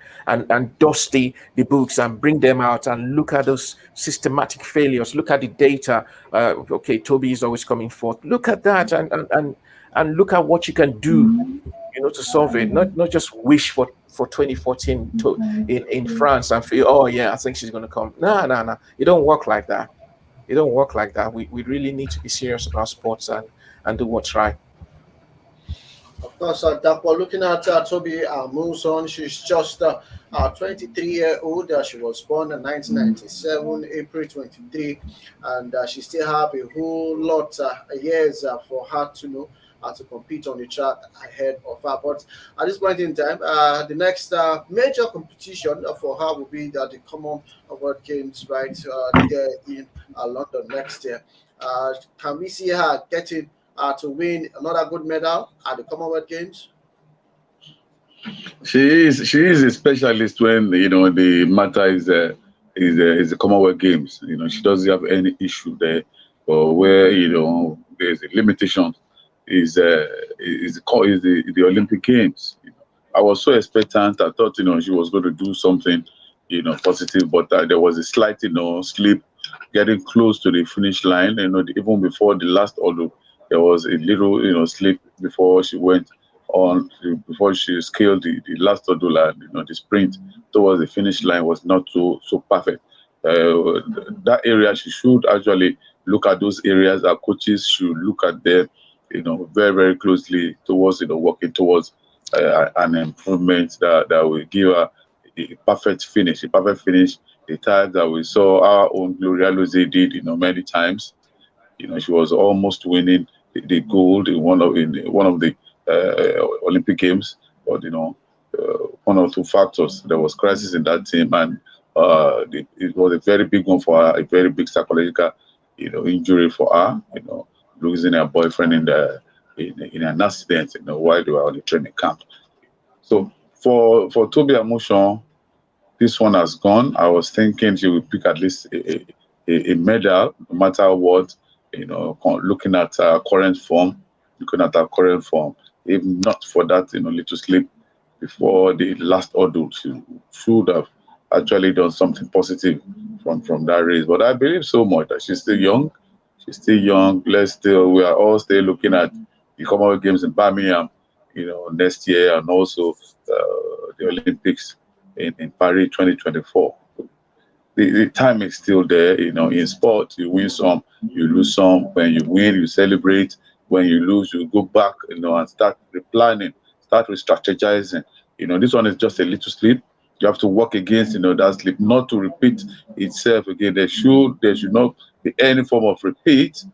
dust the books and bring them out and look at those systematic failures. Look at the data. Okay, Toby is always coming forth. Look at that and look at what you can do, to solve it. Not just wish for 2014 in France and feel, oh yeah, I think she's going to come. No. It don't work like that. It don't work like that. We really need to be serious about sports and do what's right. Of course, Dapo, looking at Tobi Amusan, she's just 23-year-old. She was born in 1997, April 23, and she still have a whole lot years for her to know to compete on the track ahead of her. But at this point in time, the next major competition for her will be the Commonwealth Games right there in London next year. Can we see her getting to win another good medal at the Commonwealth Games? She is a specialist when the matter is the Commonwealth Games. She doesn't have any issue there, but where there's a limitation is the Olympic Games. I was so expectant. I thought she was going to do something positive, but there was a slight slip getting close to the finish line. Even before the last order, there was a little slip before she went on, before she scaled the last hurdle, and the sprint towards the finish line was not so perfect. That area, she should actually look at those areas. Our coaches should look at them very, very closely towards working towards an improvement that will give her a perfect finish. The time that we saw our own Gloria Lose did many times. She was almost winning the gold in one of the Olympic Games, but one or two factors. There was crisis in that team, and it was a very big one for her, a very big psychological injury for her. Losing her boyfriend in an accident, while they were on the training camp. So for Tobi Amusan, this one has gone. I was thinking she would pick at least a medal, no matter what. Looking at her current form, if not for that little slip before the last order, she should have actually done something positive from that race. But I believe so much that she's still young. We are all still looking at the Commonwealth Games in Birmingham, next year, and also the Olympics in Paris 2024. The time is still there. In sport, you win some, you lose some. When you win, you celebrate. When you lose, you go back, and start replanning, start re-strategizing. This one is just a little slip. You have to work against, that slip, not to repeat itself again. There should not be any form of repeat.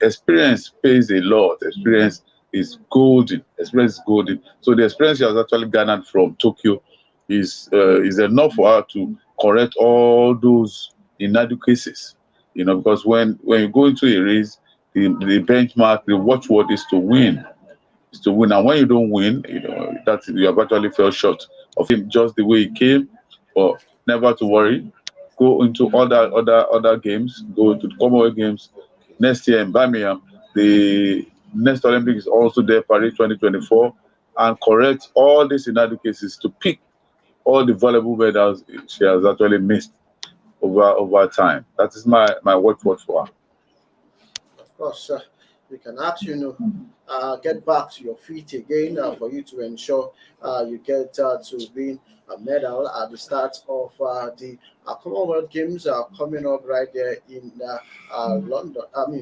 Experience pays a lot. Experience is golden. So the experience she has actually garnered from Tokyo is enough for her to correct all those inadequacies. Because when you go into a race, the benchmark, the watchword is to win. And when you don't win, that you have actually fell short of him just the way he came. But never to worry. Go into other games. Go to the Commonwealth Games next year in Birmingham. The next Olympics is also there, Paris 2024, and correct all these inadequacies to pick all the valuable medals she has actually missed over time. That is my watchword for her. Of course, we can ask get back to your feet again for you to ensure you get to win a medal at the start of the Commonwealth Games coming up right there in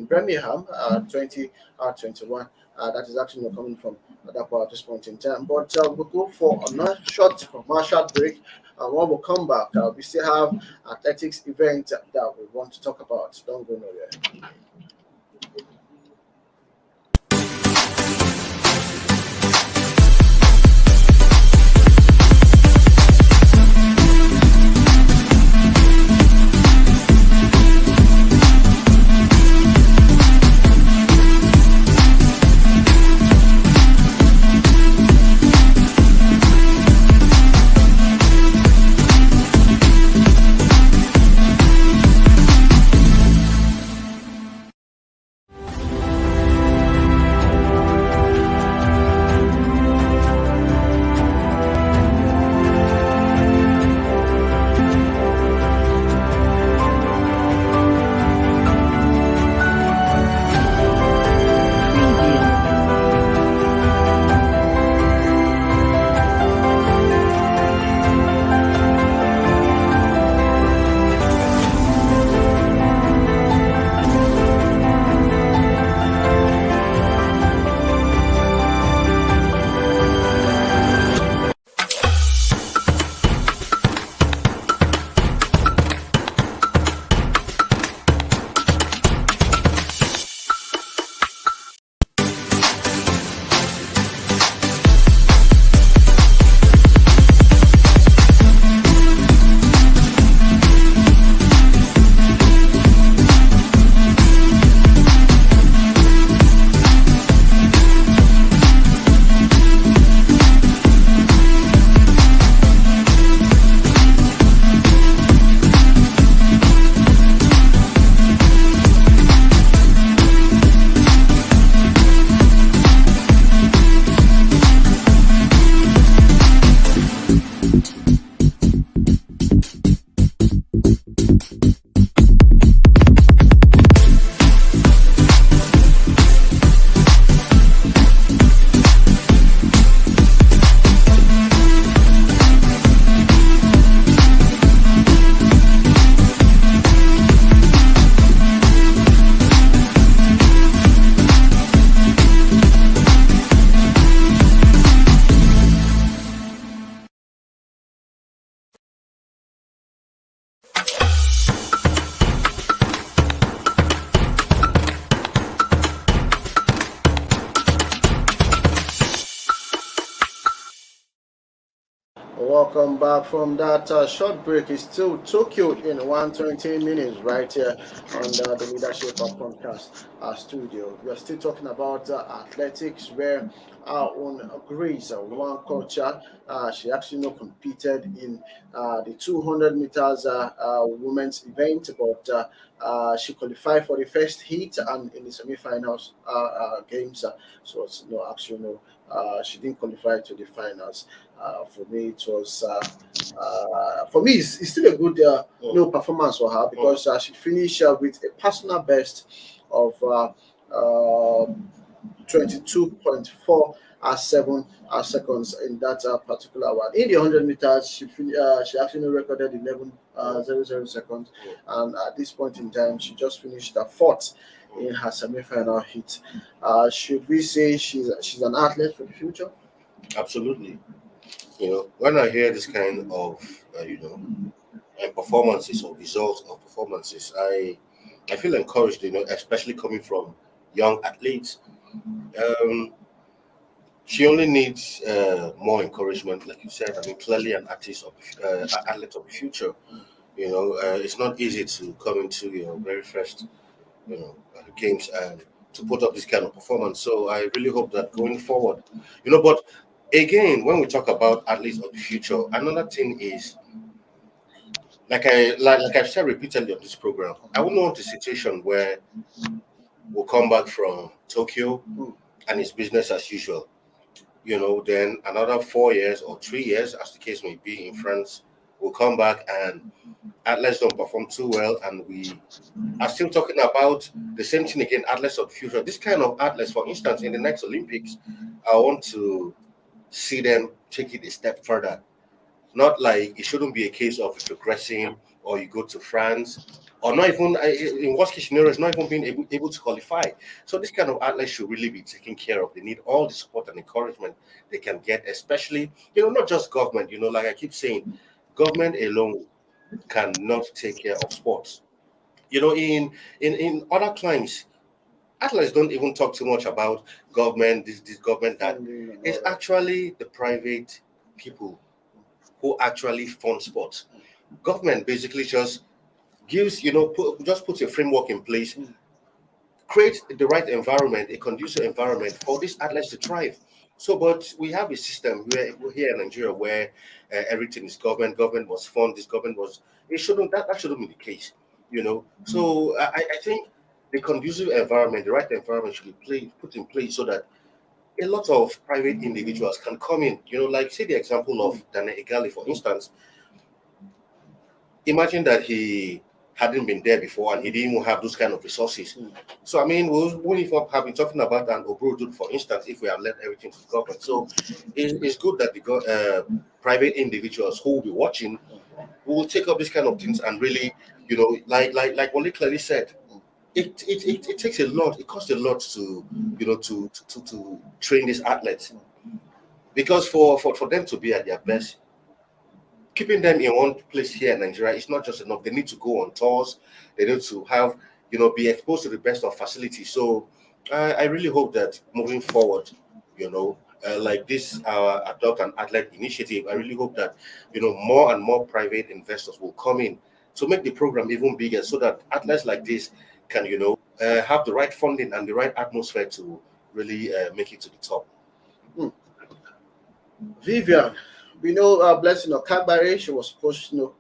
Birmingham 2021. That is actually not coming from that part at this point in time. But we'll go for another short commercial break. When we come back, we still have athletics event that we want to talk about. Don't go nowhere. welcome back from that short break. It's still Tokyo in 120 minutes right here on the Leadership of Podcast studio. We are still talking about athletics where our own Grace, Nwokocha, she actually not competed in the 200 meters women's event, but she qualified for the first heat and in the semifinals games. So it's no actually no, she didn't qualify to the finals. For me, it was for me it's still a good performance for her because she finished with a personal best of 22.4 7 seconds in that particular one. In the 100 meters, she actually recorded 11.00 seconds, and at this point in time, she just finished fourth in her semi-final hit. Should we say she's an athlete for the future? Absolutely. When I hear this kind of performances or results of performances, I feel encouraged. Especially coming from young athletes. She only needs more encouragement, like you said. I mean, clearly an athlete of the future. It's not easy to come into your very first games and to put up this kind of performance. So I really hope that going forward, but again, when we talk about athletes of the future, another thing is like I've said repeatedly on this program, I wouldn't want a situation where we'll come back from Tokyo and it's business as usual. Then another 4 years or 3 years, as the case may be in France, we'll come back and athletes don't perform too well, and we are still talking about the same thing again, athletes of the future. This kind of athletes, for instance, in the next Olympics, I want to see them take it a step further. Not like it shouldn't be a case of progressing or you go to France or not even in worst case scenario, it's not even being able to qualify. So this kind of athletes should really be taken care of. They need all the support and encouragement they can get, especially, not just government, like I keep saying, government alone cannot take care of sports. In other climes, athletes don't even talk too much about government, this government, that. It's actually the private people who actually fund sports. Government basically just gives, just puts a framework in place, create the right environment, a conducive environment for these athletes to thrive. So, but we have a system where we're here in Nigeria where everything is government. Government was fund. This government was. It shouldn't. That shouldn't be the case. So I think the conducive environment, the right environment, should be put in place so that a lot of private individuals can come in. Like say the example of Dana Egali, for instance. Imagine that he hadn't been there before and he didn't even have those kind of resources. So I mean, we wouldn't have been talking about an Oborududu, for instance, if we have left everything to the government. So it's good that the private individuals who will be watching will take up this kind of things and really, like Wale clearly said, it takes a lot. It costs a lot to to train these athletes, because for them to be at their best, keeping them in one place here in Nigeria is not just enough. They need to go on tours. They need to have, be exposed to the best of facilities. So I really hope that moving forward, like this Adopt an Athlete initiative, I really hope that, more and more private investors will come in to make the program even bigger so that athletes like this can, have the right funding and the right atmosphere to really make it to the top. Vivian, we know Blessing Oborududu, she was supposed to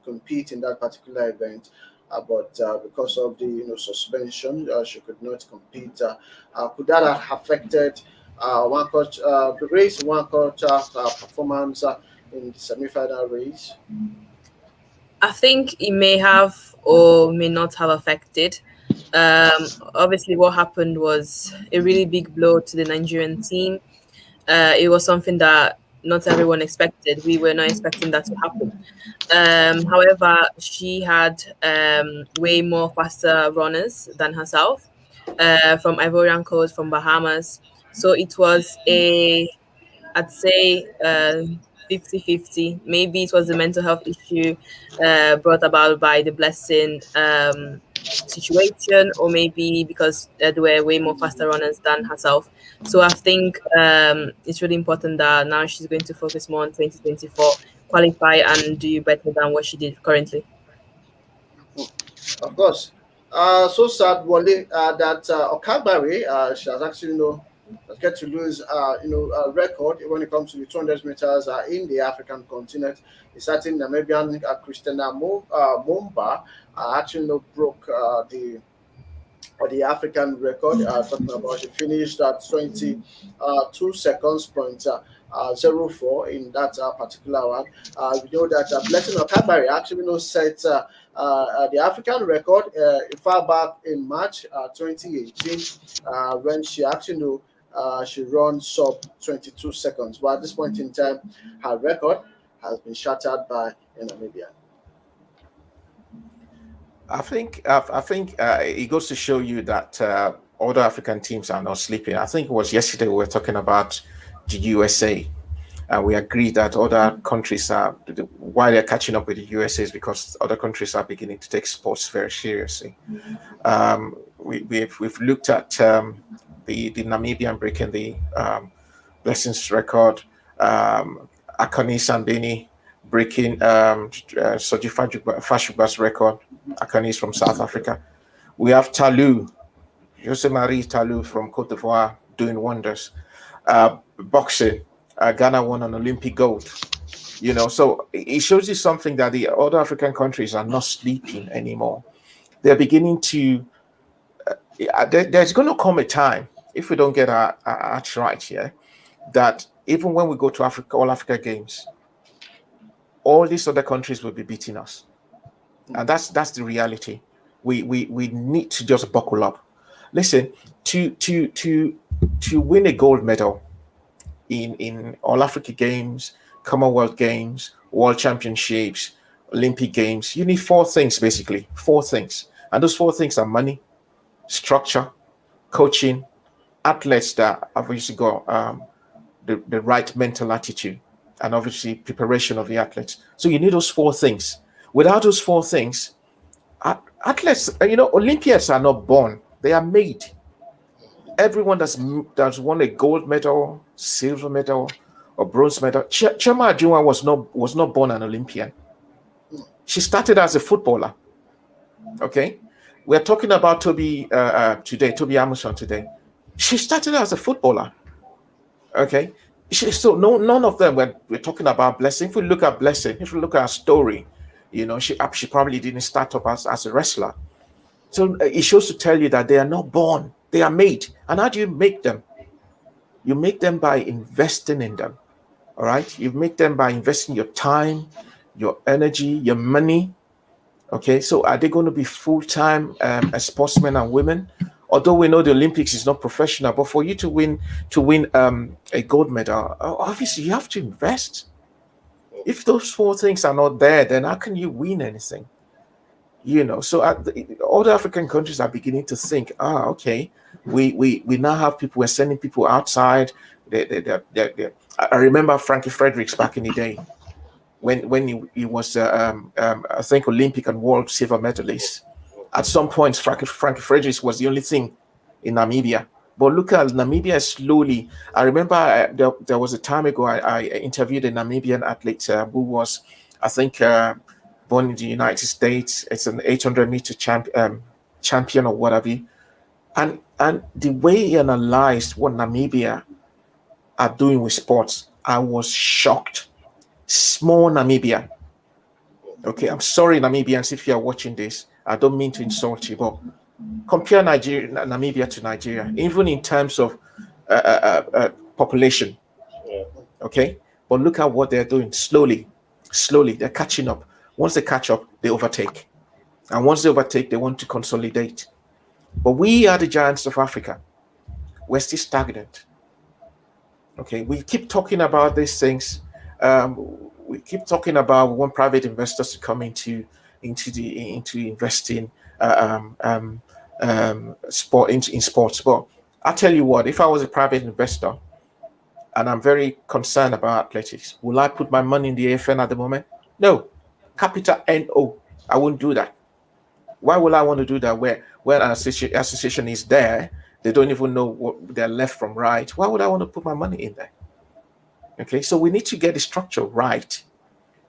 compete in that particular event, but because of the suspension, she could not compete. Could that have affected the race, Nwokocha performance in the semi-final race? I think it may have or may not have affected. Obviously, what happened was a really big blow to the Nigerian team. It was something that not everyone expected. We were not expecting that to happen. However, she had way more faster runners than herself from Ivorian Coast, from Bahamas. So it was I'd say, 50-50. Maybe it was the mental health issue brought about by the Blessing situation, or maybe because there were way more faster runners than herself. So I think it's really important that now she's going to focus more on 2024, qualify and do better than what she did currently. Of course. So sad, Wale, that Okagbare, she has actually, has get to lose, a record when it comes to the 200 meters in the African continent. The certain Namibian Christina Mumba actually, broke the African record. Talking about, she finished at 22 seconds point 04 in that particular one. We know that Blessing Okabari actually set the African record far back in March 2018 when she actually she ran sub 22 seconds. But at this point in time, her record has been shattered by Namibia. I think it goes to show you that other African teams are not sleeping. I think it was yesterday we were talking about the USA, and we agreed that other countries are, why they're catching up with the USA is because other countries are beginning to take sports very seriously. We've looked at the Namibian breaking the Blessings record, Akani Sambeni breaking Soji Fashuba's record. Akani is from South Africa. We have Talou, Jose Marie Talou from Cote d'Ivoire doing wonders. Boxing, Ghana won an Olympic gold. So it shows you something that the other African countries are not sleeping anymore. They're beginning to. There's going to come a time, if we don't get our acts right here, that even when we go to All Africa Games, all these other countries will be beating us. And that's the reality. We need to just buckle up. Listen, to win a gold medal in All Africa Games, Commonwealth Games, World Championships, Olympic Games, you need four things, basically. Four things. And those four things are money, structure, coaching, athletes that obviously got the right mental attitude, and obviously preparation of the athletes. So you need those four things. Without those four things, athletes, Olympians are not born, they are made. Everyone that's won a gold medal, silver medal, or bronze medal. Chema Ajunwa was not born an Olympian. She started as a footballer. Okay, we're talking about Tobi today, Tobi Amusan today. She started as a footballer. Okay, so none of them. We're talking about Blessing. If we look at Blessing, if we look at her story, she probably didn't start up as a wrestler. So it shows to tell you that they are not born, they are made. And how do you make them? You make them by investing in them. All right, you make them by investing your time, your energy, your money. Okay, so are they going to be full-time sportsmen and women? Although we know the Olympics is not professional, but for you to win a gold medal, obviously you have to invest. If those four things are not there, then how can you win anything? So all the African countries are beginning to think, okay, we now have people, we're sending people outside. I remember Frankie Fredericks back in the day when he was, I think, Olympic and world silver medalist. At some point, Frankie Fredericks was the only thing in Namibia. But look at Namibia slowly. I remember there was a time ago I interviewed a Namibian athlete who was, I think, born in the United States. It's an 800-meter champion or whatever. And the way he analyzed what Namibia are doing with sports, I was shocked. Small Namibia. Okay, I'm sorry, Namibians, if you are watching this. I don't mean to insult you, but compare Namibia to Nigeria, even in terms of population. Okay, but look at what they're doing. Slowly, they're catching up. Once they catch up, they overtake. And once they overtake, they want to consolidate. But we are the giants of Africa. We're still stagnant. Okay, we keep talking about these things. We keep talking about we want private investors to come into investing in sports. But I tell you what, if I was a private investor, and I'm very concerned about athletics. Will I put my money in the AFN at the moment? No. Capital NO. I wouldn't do that. Why would I want to do that where an association is there, they don't even know what they're left from right? Why would I want to put my money in there? Okay, so we need to get the structure right.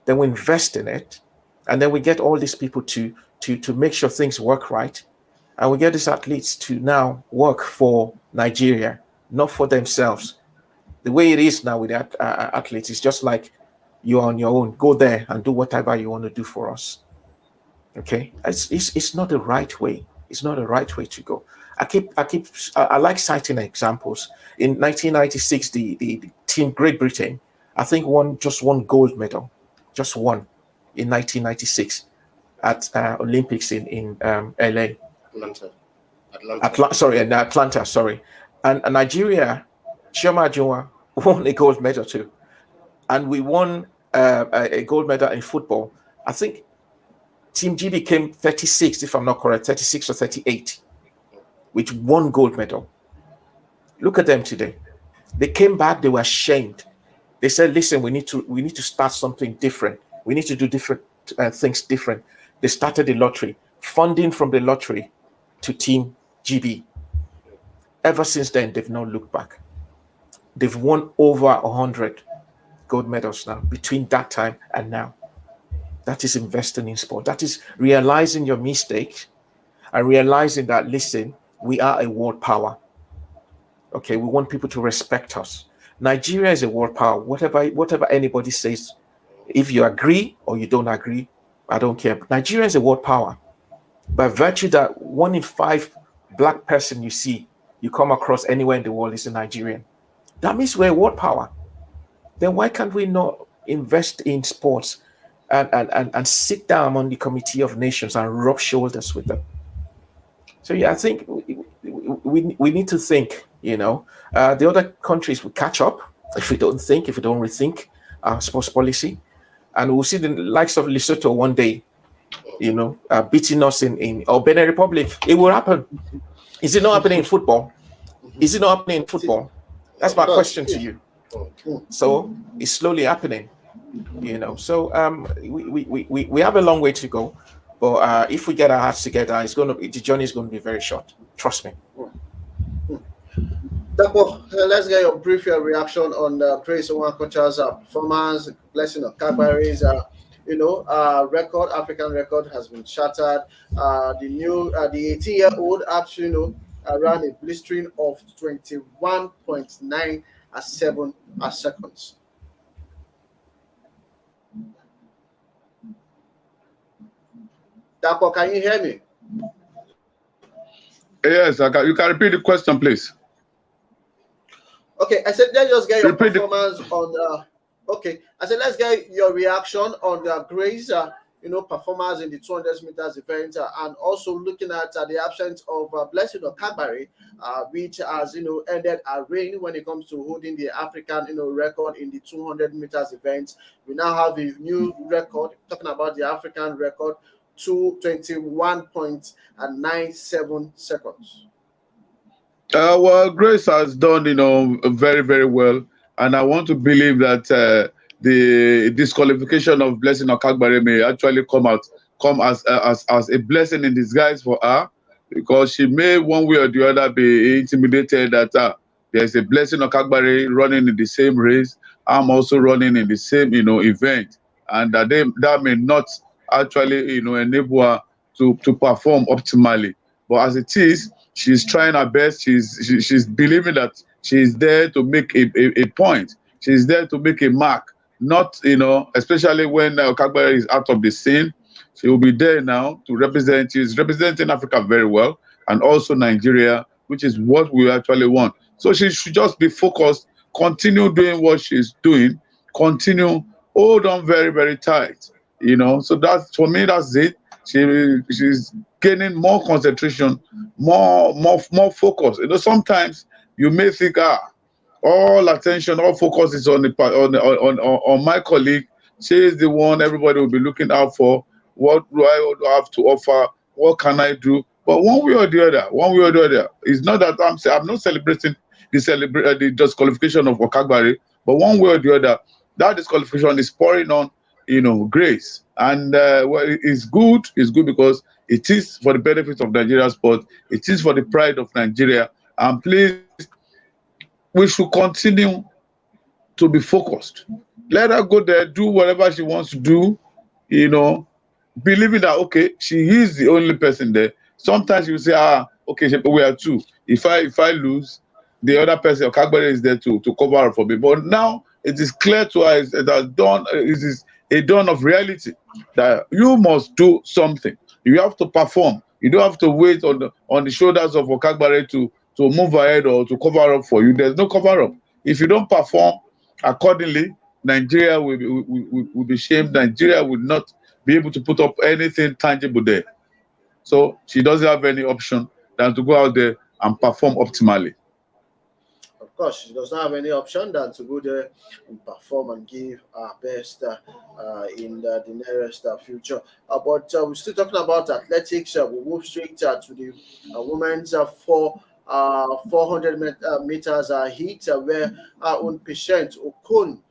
Then we invest in it, and then we get all these people to make sure things work right, and we get these athletes to now work for Nigeria, not for themselves. The way it is now with athletes is just like you're on your own. Go there and do whatever you want to do for us. Okay, it's not the right way. It's not the right way to go. I like citing examples. In 1996, the team Great Britain, I think, won gold medal, just one, in 1996 at Olympics in LA. Atlanta. Sorry, and Nigeria, Chioma Ajunwa won a gold medal too, and we won a gold medal in football. I think Team GB came 36, if I'm not correct, 36 or 38, with one gold medal. Look at them today. They came back, they were ashamed. They said, listen, we need to start something different. We need to do different things different. They started the lottery, funding from the lottery to Team GB. Ever since then, they've not looked back. They've won over 100 gold medals now, between that time and now. That is investing in sport. That is realizing your mistakes and realizing that, listen, we are a world power. Okay, we want people to respect us. Nigeria is a world power. Whatever anybody says, if you agree or you don't agree, I don't care. But Nigeria is a world power. By virtue that 1 in 5 black person you come across anywhere in the world is a Nigerian. That means we're a world power. Then why can't we not invest in sports and sit down on the Committee of Nations and rub shoulders with them? So yeah, I think we need to think, the other countries will catch up if we don't rethink our sports policy. And we'll see the likes of Lesotho one day, beating us in or Benin Republic. It will happen. Is it not happening in football? Is it not happening in football? That's my question to you. So it's slowly happening, So we have a long way to go, but if we get our hearts together, the journey is going to be very short. Trust me. Let's get your brief reaction on Grace Nwokocha's performance. Blessing Okagbare's African record has been shattered. The 18-year-old actually ran a blistering of 21.9 7 seconds. Dapo, can you hear me? Yes, I can. You can repeat the question, please. Okay, I said let's just get your performance on the. Okay, I said let's get your reaction on the Grace, performance in the 200 meters event, and also looking at the absence of Blessing Oborududu, which has ended a reign when it comes to holding the African record in the 200 meters event. We now have a new record, talking about the African record, 21.97 seconds. Well, Grace has done, very, very well, and I want to believe that the disqualification of Blessing Oborududu may actually come as a blessing in disguise for her, because she may one way or the other be intimidated that there's a Blessing Oborududu running in the same race. I'm also running in the same event, and that may not actually enable her to perform optimally. But as it is, she's trying her best. She's believing that she's there to make a point. She's there to make a mark. Not, especially when Oborududu is out of the scene. She will be there now to represent. She's representing Africa very well, and also Nigeria, which is what we actually want. So she should just be focused, continue doing what she's doing, continue, hold on very, very tight. So that's, for me, that's it. She's gaining more concentration, more focus. Sometimes you may think, all attention, all focus is on my colleague. She is the one everybody will be looking out for. What do I have to offer? What can I do? But one way or the other, it's not that I'm not celebrating the disqualification of Okagbare, but one way or the other, that disqualification is pouring on, Grace. And well, it's good. It's good because it is for the benefit of Nigeria sport. It is for the pride of Nigeria. And please, we should continue to be focused. Let her go there, do whatever she wants to do, believing that, okay, she is the only person there. Sometimes you say, okay, we are two. If I lose, the other person, Okagbare, is there to cover up for me. But now it is clear to us, it is a dawn of reality that you must do something. You have to perform. You don't have to wait on the shoulders of Okagbare to move ahead or to cover up for you. There's no cover up. If you don't perform accordingly, Nigeria will be shamed. Nigeria will not be able to put up anything tangible there. So she doesn't have any option than to go out there and perform optimally. Of course, she does not have any option than to go there and perform and give our best in the nearest future. But we're still talking about athletics. We move straight to the women's 400 meters heat, where our own patient Okon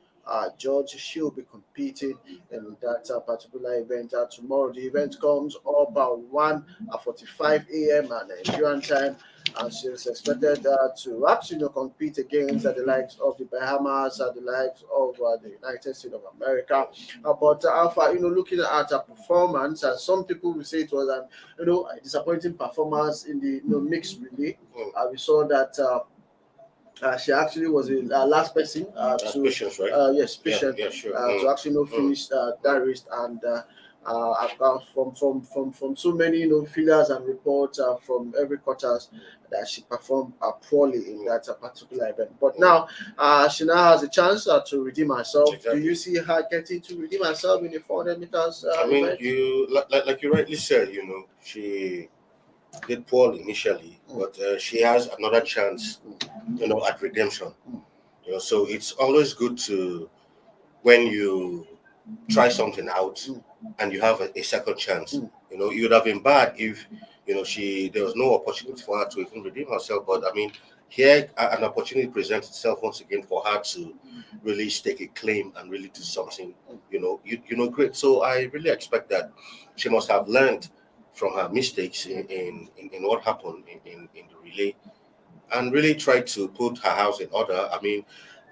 George, she'll be competing in that particular event tomorrow. The event comes up at 1:45 a.m. Nigerian time, and she's expected to actually compete against the likes of the Bahamas, the likes of the United States of America. But Alpha, looking at her performance, some people will say it was a disappointing performance in the mixed relay. We saw that. She actually was the last person to Patience, right? yes, patient sure. to actually finish that race, and from so many feelers and reports from every quarters that she performed poorly in that particular event. But now she now has a chance to redeem herself. Exactly. Do you see her getting to redeem herself in the 400 meters event? You like you rightly said, she did poorly initially, but she has another chance, at redemption. So it's always good to, when you try something out and you have a second chance. It would have been bad if, there was no opportunity for her to even redeem herself. But here an opportunity presents itself once again for her to really stake a claim and really do something, great. So I really expect that she must have learned from her mistakes in what happened in the relay, and really try to put her house in order.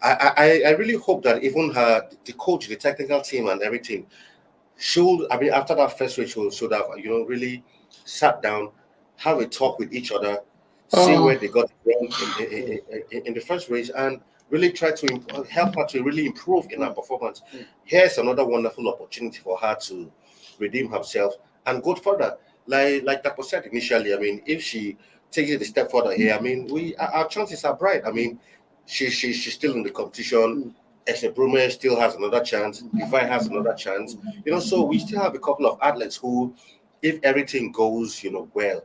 I really hope that even the coach, the technical team and everything should, after that first race, should have, really sat down, have a talk with each other, see where they got wrong in the first race, and really try to help her to really improve in her performance. Here's another wonderful opportunity for her to redeem herself and go further. Like that was said initially, if she takes it a step further here, our chances are bright. She's still in the competition. Ese Brume still has another chance. Divine has another chance. So we still have a couple of athletes who, if everything goes, well,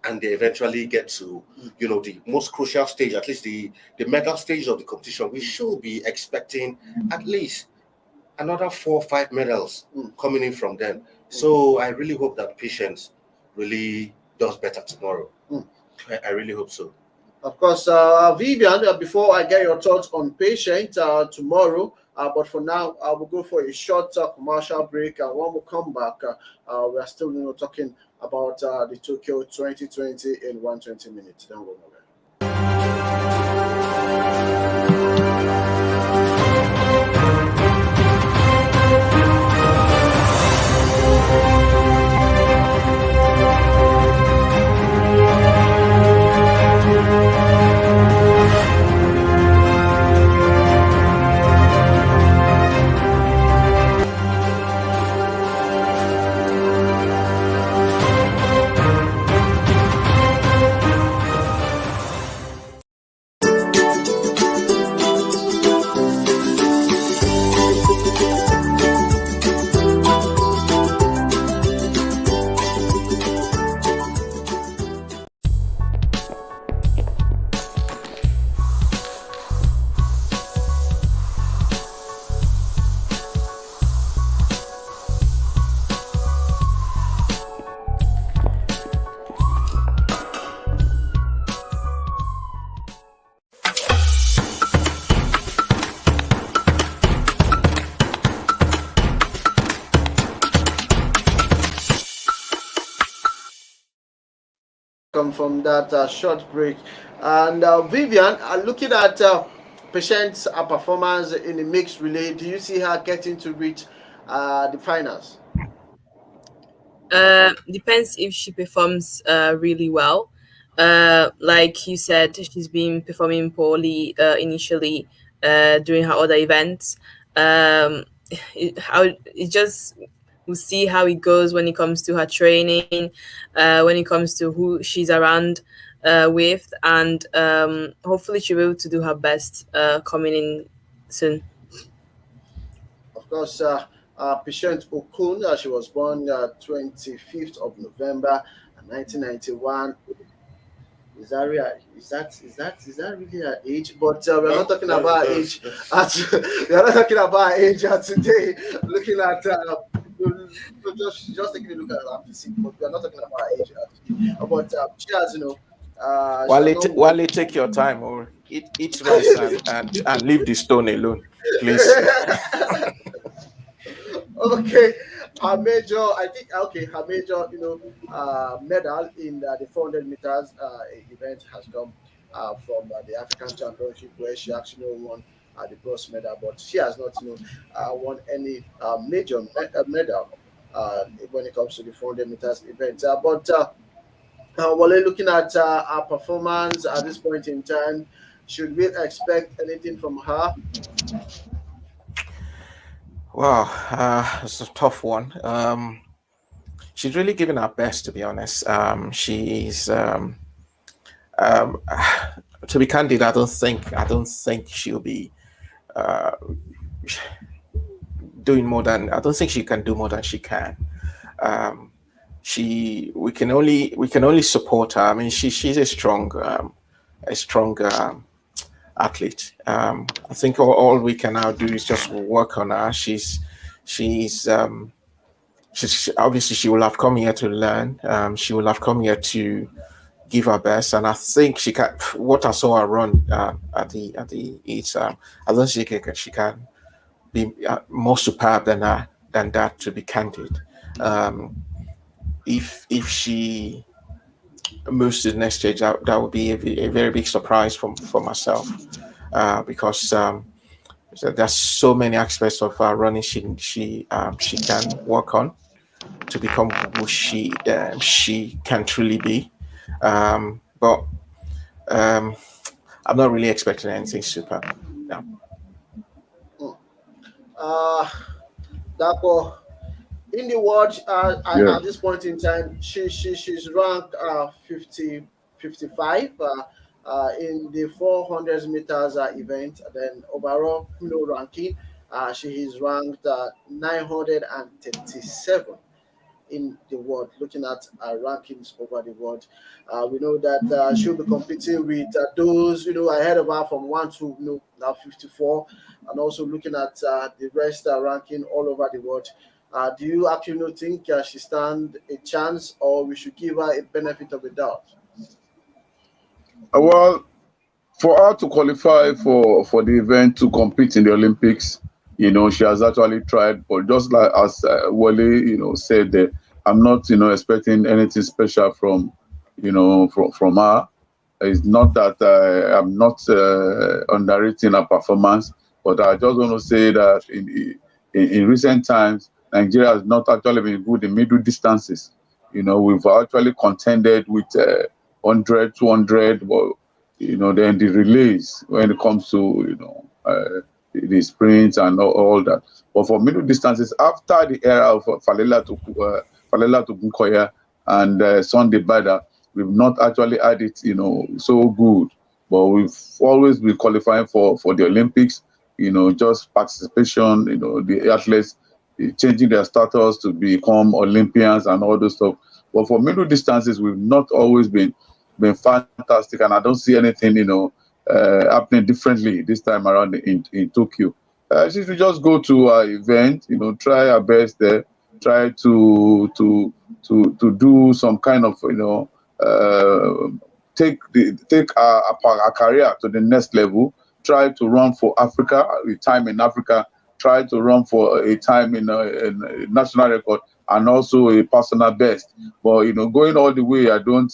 and they eventually get to, the most crucial stage, at least the medal stage of the competition, we should be expecting at least another 4 or 5 medals coming in from them. So I really hope that Patience really does better tomorrow. I really hope so. Of course, Vivian, before I get your thoughts on Patient tomorrow, but for now, I will go for a short commercial break. And when we come back, we are still talking about the Tokyo 2020 in 120 minutes. Don't go nowhere. come from that short break. And Vivian, looking at Patient's performance in the mixed relay, do you see her getting to reach the finals? Depends if she performs really well. Like you said, she's been performing poorly initially during her other events. It just we'll see how it goes when it comes to her training, when it comes to who she's around with, and hopefully she'll be able to do her best coming in soon. Of course, Patient Okun, she was born 25th of November 1991. Is that real? Is that really her age? But we're not talking about her age. We're not talking about her age today. Looking at just taking a look at her physique, but we're not talking about her age. But she has, she has not Wale, take your time, or eat rice and leave the stone alone, please. Okay, her major, I think, okay, her major, medal in the 400 meters event has come from the African Championship, where she actually won the bronze medal, but she has not, won any major medal when it comes to the 400 meters event. While looking at her performance at this point in time, should we expect anything from her? Wow, it's a tough one. She's really given her best, to be honest. She's um, to be candid. I don't think she'll be uh, doing more than. I don't think she can do more than she can. Um, we can only support her. I mean, she's a strong athlete. I think all we can now do is just work on her. She's obviously she will have come here to learn. She will have come here to give her best, and I think she can. What I saw her run at the it's I don't think she can be more superb than that. To be candid, um, if she moves to the next stage, that would be a very big surprise for myself, because there's so many aspects of running she can work on to become who she can truly be. But um, I'm not really expecting anything super. Yeah. Mm. Uh, Dapo, in the world Yeah. at this point in time, she's ranked 50 55 in the 400 meters event. Then overall, ranking, she is ranked 937 in the world. Looking at rankings over the world, we know that she'll be competing with those ahead of her from one to now 54, and also looking at the rest ranking all over the world. Do you actually not think she stand a chance, or we should give her a benefit of the doubt? Well, for her to qualify for the event to compete in the Olympics, she has actually tried. But just like as Wale, said that I'm not, expecting anything special from her. It's not that I'm not underrating her performance, but I just want to say that in recent times, Nigeria has not actually been good in middle distances. We've actually contended with 100, 200, but then the relays when it comes to the sprints and all that. But for middle distances, after the era of Falela to Bukoya and Sunday Bada, we've not actually had it, so good. But we've always been qualifying for the Olympics, just participation, the athletes changing their status to become Olympians and all those stuff. But for middle distances, we've not always been fantastic, and I don't see anything, happening differently this time around in Tokyo. She should just go to our event, try our best there, try to do some kind of, take our career to the next level, try to run for Africa, with time in Africa, try to run for a time in a national record and also a personal best. But going all the way, I don't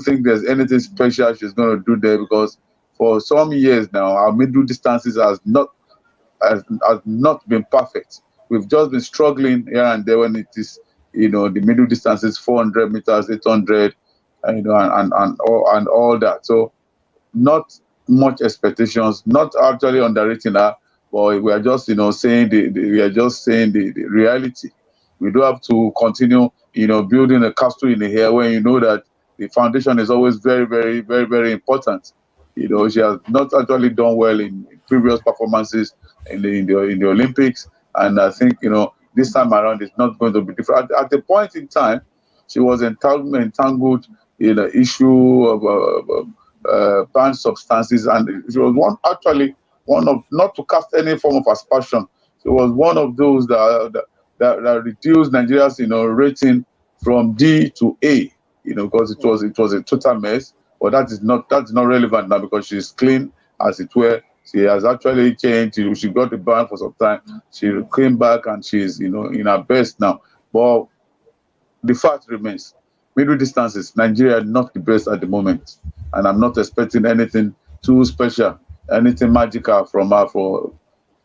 think there's anything special she's going to do there, because for some years now our middle distances has not been perfect. We've just been struggling here and there when it is the middle distances, 400 meters, 800, and all that. So not much expectations, not actually underrating her, but we are just saying the reality. We do have to continue building a castle in the air when you know that the foundation is always very, very, very, very important. She has not actually done well in previous performances in the Olympics, and I think this time around it's not going to be different. At the point in time, she was entangled in an issue of banned substances, and she was one of, not to cast any form of aspersion, she was one of those that reduced Nigeria's rating from D to A, because it was a total mess. But that's not relevant now, because she's clean, as it were. She has actually changed. She got the ban for some time. She came back and she's in her best now. But the fact remains, middle distances, Nigeria not the best at the moment, and I'm not expecting anything too special, anything magical from her for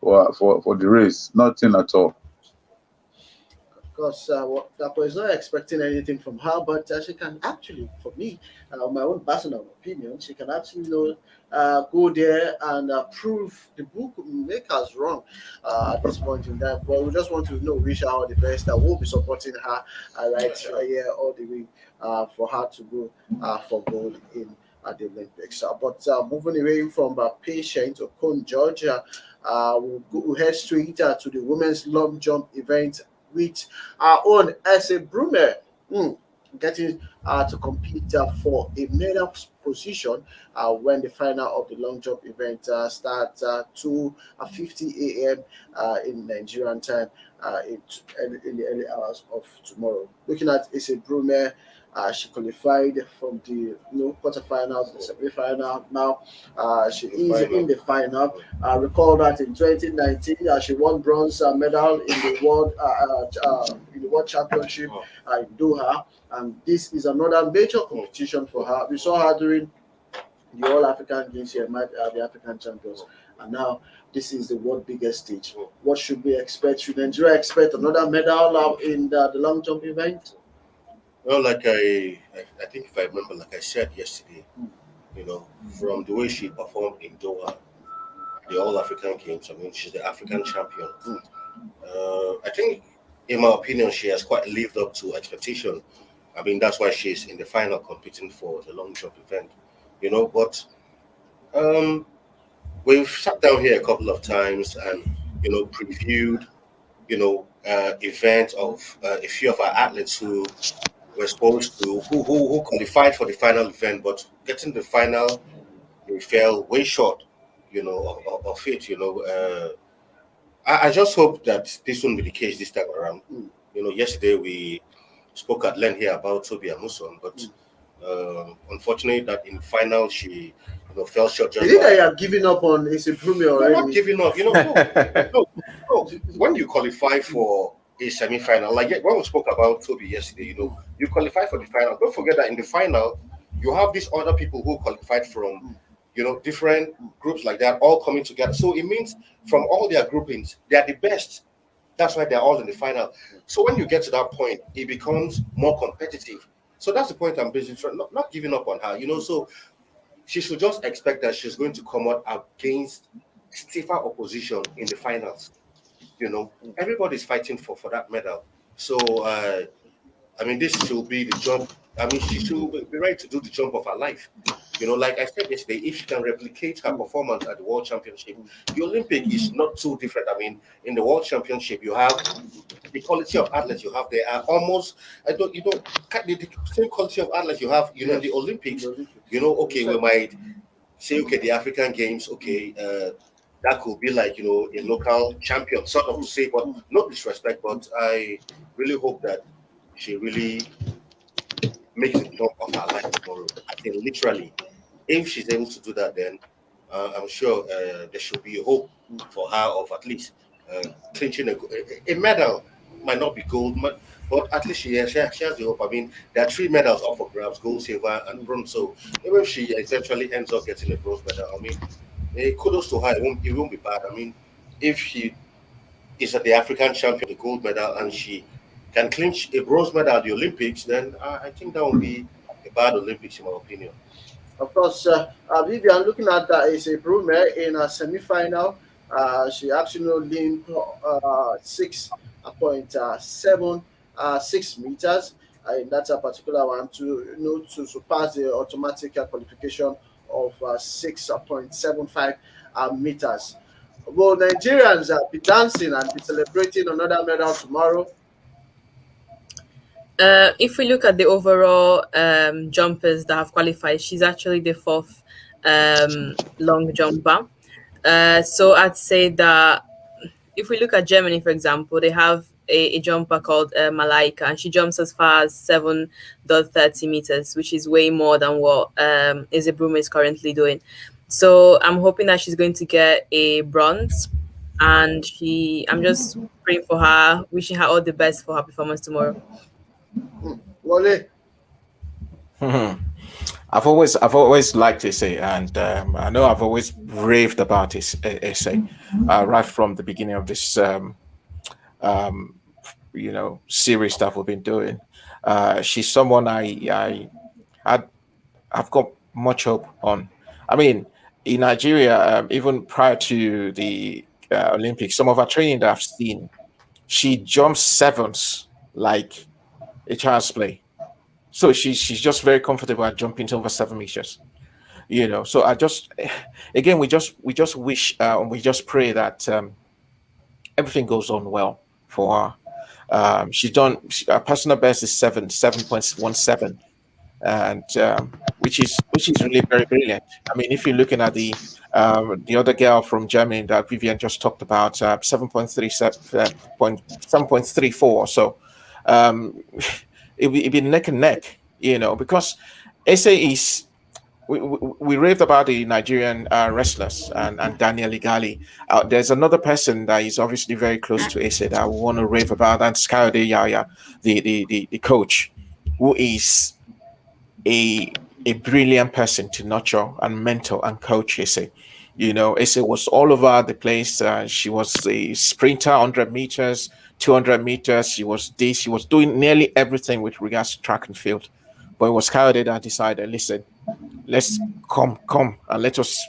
the race. Nothing at all. Because Dapo is not expecting anything from her, but she can actually, for me, my own personal opinion, she can actually go there and prove the book make us wrong at this point in time. But we just want to wish her all the best. I will be supporting her here all the way for her to go for gold in the Olympics. But moving away from patient Okon Georgia, we'll head straight to the women's long jump event with our own Ese Brume getting to compete for a medal position when the final of the long jump event starts 2:50 a.m. In Nigerian time in the early hours of tomorrow. Looking at Ese Brume, she qualified from the quarterfinals, the semi-final. Now she is in the final. Recall that in 2019 she won bronze medal in the World Championship in Doha, and this is another major competition for her. We saw her during the All African Games here, the African champions, and now this is the world biggest stage. What should we expect? Should Nigeria expect another medal in the long jump event? Well, like I think if I remember, like I said yesterday, from the way she performed in Doha, the All African Games, I mean, she's the African champion. I think, in my opinion, she has quite lived up to expectation. I mean, that's why she's in the final competing for the long jump event, But we've sat down here a couple of times and, previewed, events of a few of our athletes who were supposed to who qualified for the final event, but getting the final, they fell way short, of it. I just hope that this won't be the case this time around. Yesterday we spoke at length here about Tobi Amusan, but unfortunately, that in final she fell short. Just is it that you are giving up on Ese Brume already? I'm not giving up. No. When you qualify for a semi-final, like when we spoke about Tobi yesterday, you qualify for the final. Don't forget that in the final, you have these other people who qualified from, different groups like that, all coming together. So it means from all their groupings, they are the best. That's why they're all in the final. So when you get to that point, it becomes more competitive. So that's the point I'm basically trying, not giving up on her, So she should just expect that she's going to come out against stiffer opposition in the finals. Everybody's fighting for that medal. So, this should be the jump. She should be ready to do the jump of her life. Like I said yesterday, if she can replicate her performance at the World Championship, the Olympic is not too different. In the World Championship, you have the quality of athletes you have there are almost, the same quality of athletes you have, in the Olympics. Okay, we might say, okay, the African Games, okay, that could be like, a local champion, sort of to say, but no disrespect, but I really hope that she really makes the jump of her life tomorrow. I think literally, if she's able to do that, then I'm sure there should be a hope for her of at least clinching a medal. Might not be gold, but at least she has the hope. I mean, there are 3 medals up for grabs: gold, silver, and bronze. So even if she eventually ends up getting a bronze medal, I mean, kudos to her. It won't be bad. I mean, if she is at the African champion, the gold medal, and she can clinch a bronze medal at the Olympics, then I think that would be a bad Olympics in my opinion. Of course, Vivian, looking at Ese Brume in a semi-final, she actually leaned 6.76 meters. In that particular one to surpass the automatic qualification of 6.75 meters. Will Nigerians be dancing and be celebrating another medal tomorrow? If we look at the overall jumpers that have qualified, she's actually the fourth long jumper. So I'd say that if we look at Germany, for example, they have a jumper called Malaika, and she jumps as far as 7.30 meters, which is way more than what Ese Brume is currently doing. So I'm hoping that she's going to get a bronze, and I'm just praying for her, wishing her all the best for her performance tomorrow. Wale? I've always liked Ese, and I know I've always raved about Ese right from the beginning of this series that we've been doing. She's someone I've got much hope on. I mean, in Nigeria, even prior to the Olympics, some of her training that I've seen, she jumps sevens like a child's play. So she's just very comfortable at jumping to over 7 meters. So I just, again, we just wish, we just pray that everything goes on well for her. She's done. Her personal best is 7.17, and which is really very brilliant. I mean, if you're looking at the other girl from Germany that Vivian just talked about, 7.34. So it'd be neck and neck, because Ese is. We raved about the Nigerian wrestlers and Daniel Igali. There's another person that is obviously very close to Ese that I want to rave about, and Skayode Yaya, the coach, who is a brilliant person to nurture and mentor and coach Ese. Ese was all over the place. She was a sprinter, 100 meters, 200 meters. She was doing nearly everything with regards to track and field. But it was Skayode that decided, listen, let's come and let us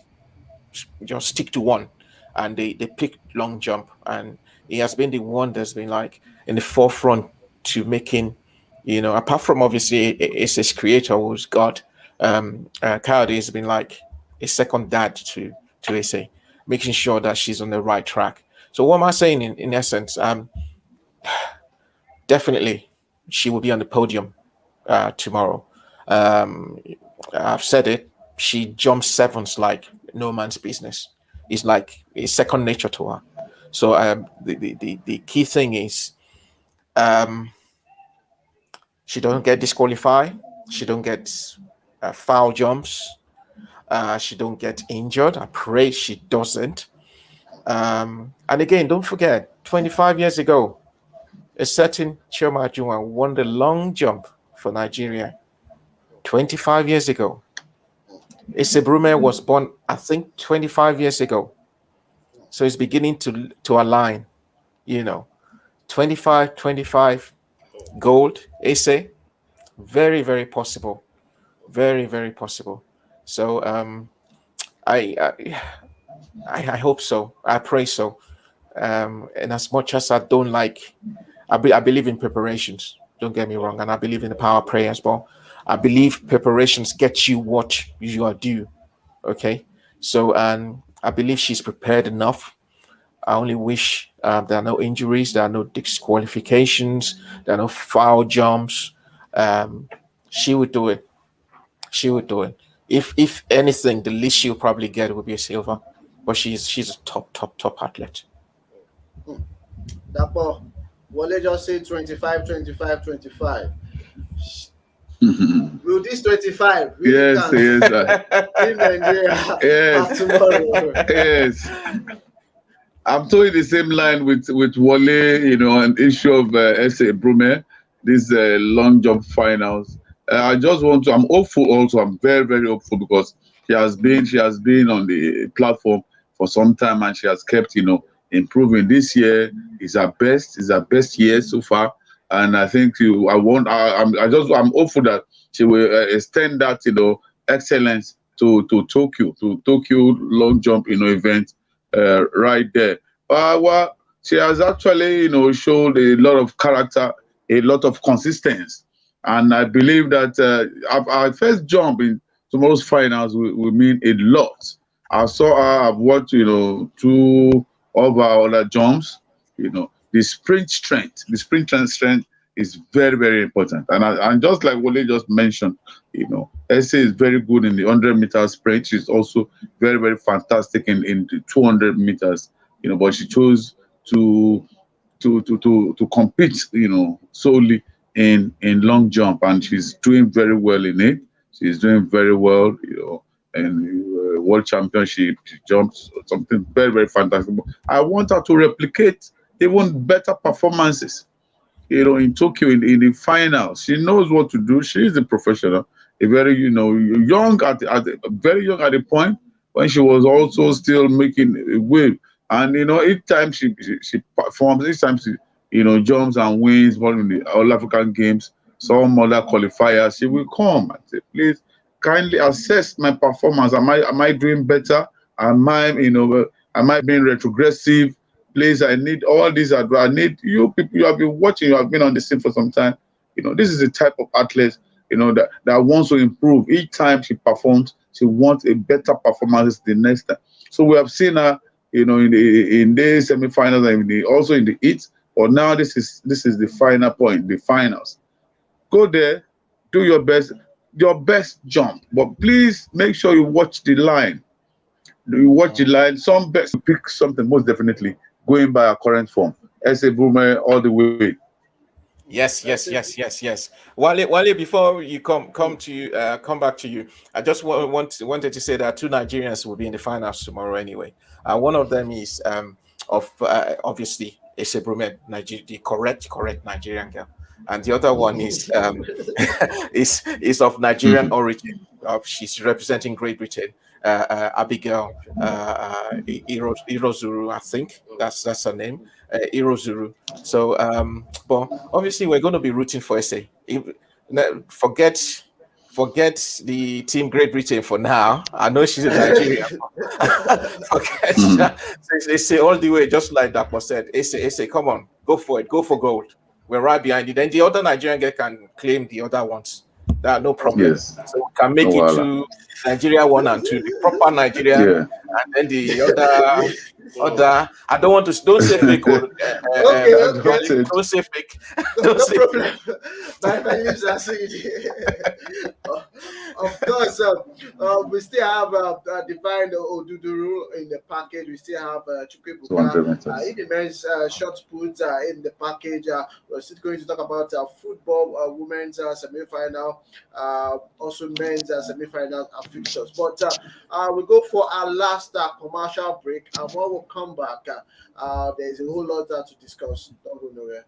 just stick to one. And they picked long jump, and he has been the one that's been like in the forefront to making, apart from obviously Ace's creator, who's God, Kayode has been like a second dad to Ese, making sure that she's on the right track. So what am I saying in essence? Definitely she will be on the podium tomorrow. I've said it. She jumps sevens like no man's business. It's like it's second nature to her. So the key thing is she don't get disqualified. She don't get foul jumps. She don't get injured. I pray she doesn't. And again, don't forget, 25 years ago, a certain Chioma Ajunwa won the long jump for Nigeria. 25 years ago. Ese Brume was born, I think, 25 years ago. So it's beginning to align, 25, gold, Ese, very, very possible. Very, very possible. So I hope so. I pray so. And as much as I don't like, I believe in preparations. Don't get me wrong. And I believe in the power of prayer as well. I believe preparations get you what you are due. Okay. So I believe she's prepared enough. I only wish there are no injuries, there are no disqualifications, there are no foul jumps. She would do it. She would do it. If anything, the least she'll probably get would be a silver. But she's a top athlete. Dapo, Wale just say 25. Will this 25 really count in Nigeria Yes. tomorrow? Yes. I'm totally the same line with Wale, an issue of Ese Brume, this long jump finals. I just want to. I'm hopeful also. I'm very very hopeful because she has been on the platform for some time and she has kept improving. This year is her best year so far, and I think I'm hopeful that she will extend that excellence to Tokyo long jump event right there. Well, she has actually, showed a lot of character, a lot of consistency, and I believe that our first jump in tomorrow's finals will mean a lot. I saw her. I've watched, two of our other jumps. The sprint strength is very, very important. And just like Wole just mentioned, Ese is very good in the 100-meter sprint. She's also very, very fantastic in the 200 meters. But she chose to compete, solely in long jump, and she's doing very well in it. She's doing very well, and world championship, she jumps something very, very fantastic. I want her to replicate even better performances, in Tokyo in the finals. She knows what to do. She is a professional, a very, young very young at the point when she was also still making a wave. And each time she performs, each time she jumps and wins one in the All African Games, some other qualifiers, she will come and say, please kindly assess my performance. Am I doing better? Am I being retrogressive? Please, I need all these advice. I need you people. You have been watching. You have been on the scene for some time. This is the type of athlete that wants to improve. Each time she performs, she wants a better performance the next time. So we have seen her, in the semifinals and also in the heats. But now this is the final point, the finals. Go there, do your best jump, but please make sure you watch the line. You watch the line. Some best pick something most definitely going by our current form. Ese Brume all the way. Yes. Wale, before you come back to you, I just wanted to say that two Nigerians will be in the finals tomorrow anyway. One of them is obviously Ese Brume, the correct Nigerian girl, and the other one is is of Nigerian origin. She's representing Great Britain. Abigail Irozuru, I think that's her name, Irozuru. So, but obviously we're going to be rooting for Ese. Forget the team Great Britain for now. I know she's a Nigerian. Forget that. Ese all the way, just like Dapo said. Ese, come on, go for it, go for gold. We're right behind you. Then the other Nigerian girl can claim the other ones. That no problem. Yes. So we can make it to Nigeria 1 and 2, the proper Nigeria, and then the other. I don't say fake. Don't say fake. Don't say problem. My lips are saying. Of course, we still have defined Oduduru in the package. We still have Chukwu in the men's short put in the package. We're still going to talk about football, women's semi-final, also men's semi-final fixtures. But we go for our last commercial break, and when we come back, there's a whole lot to discuss. Don't go nowhere.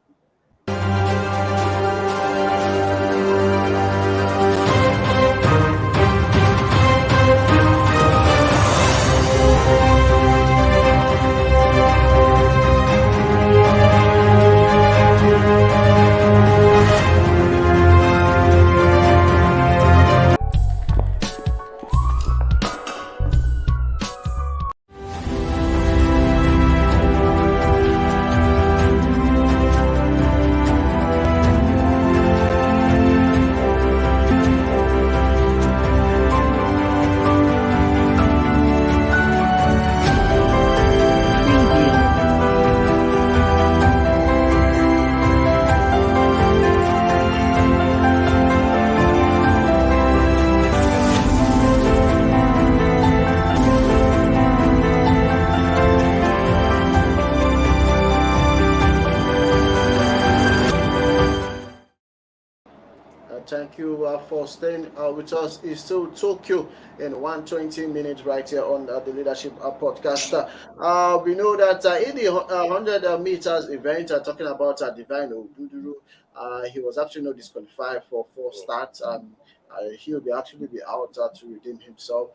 for staying with us. It's still Tokyo in 120 minutes right here on the Leadership Podcast. We know that in the 100 meters event, talking about Divine Oduduru, he was actually not disqualified for false start. He'll be actually be out to redeem himself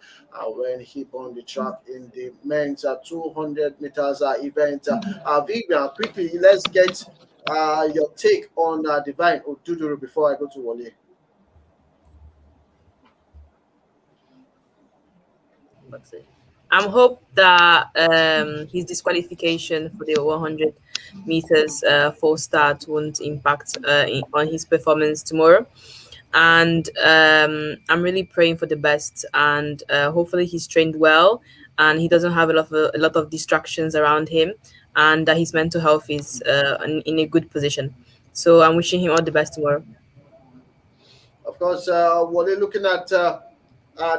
when he won the track in the men's 200 meters event. Vivian, quickly, let's get your take on Divine Oduduru before I go to Wale. I'm hope that his disqualification for the 100 meters false start won't impact on his performance tomorrow. And I'm really praying for the best, and hopefully he's trained well and he doesn't have a lot of distractions around him, and that his mental health is in a good position. So I'm wishing him all the best tomorrow. Of course, Wale, looking at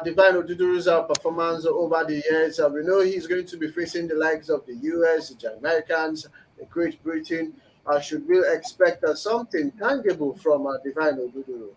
Divine Oduduru's performance over the years, we know he's going to be facing the likes of the US, the Jamaicans, the Great Britain. Should we expect something tangible from Divine Oduduru?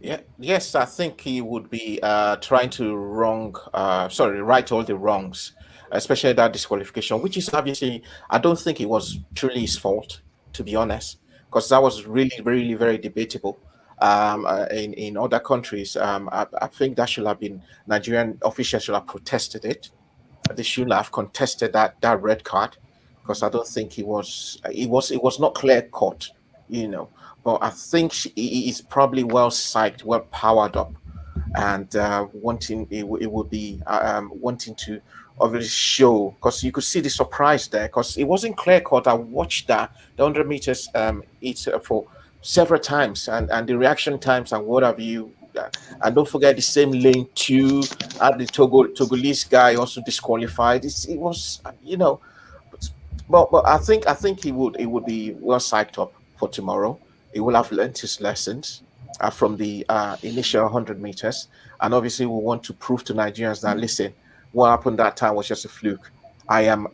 Yeah, yes, I think he would be trying to right all the wrongs, especially that disqualification, which is obviously, I don't think it was truly his fault, to be honest, because that was really, really very debatable. In other countries, I think that should have been, Nigerian officials should have protested it. They should have contested that red card, because I don't think it was not clear cut, you know. But I think he is probably well psyched, well powered up, and wanting to obviously show, because you could see the surprise there, because it wasn't clear cut. I watched the 100 meters for several times, and the reaction times and what have you. And don't forget the same lane two at the Togolese guy also disqualified. It was, you know, but I think he would be well psyched up for tomorrow. He will have learned his lessons from the initial 100 meters, and obviously we want to prove to Nigerians that, listen, what happened that time was just a fluke. I am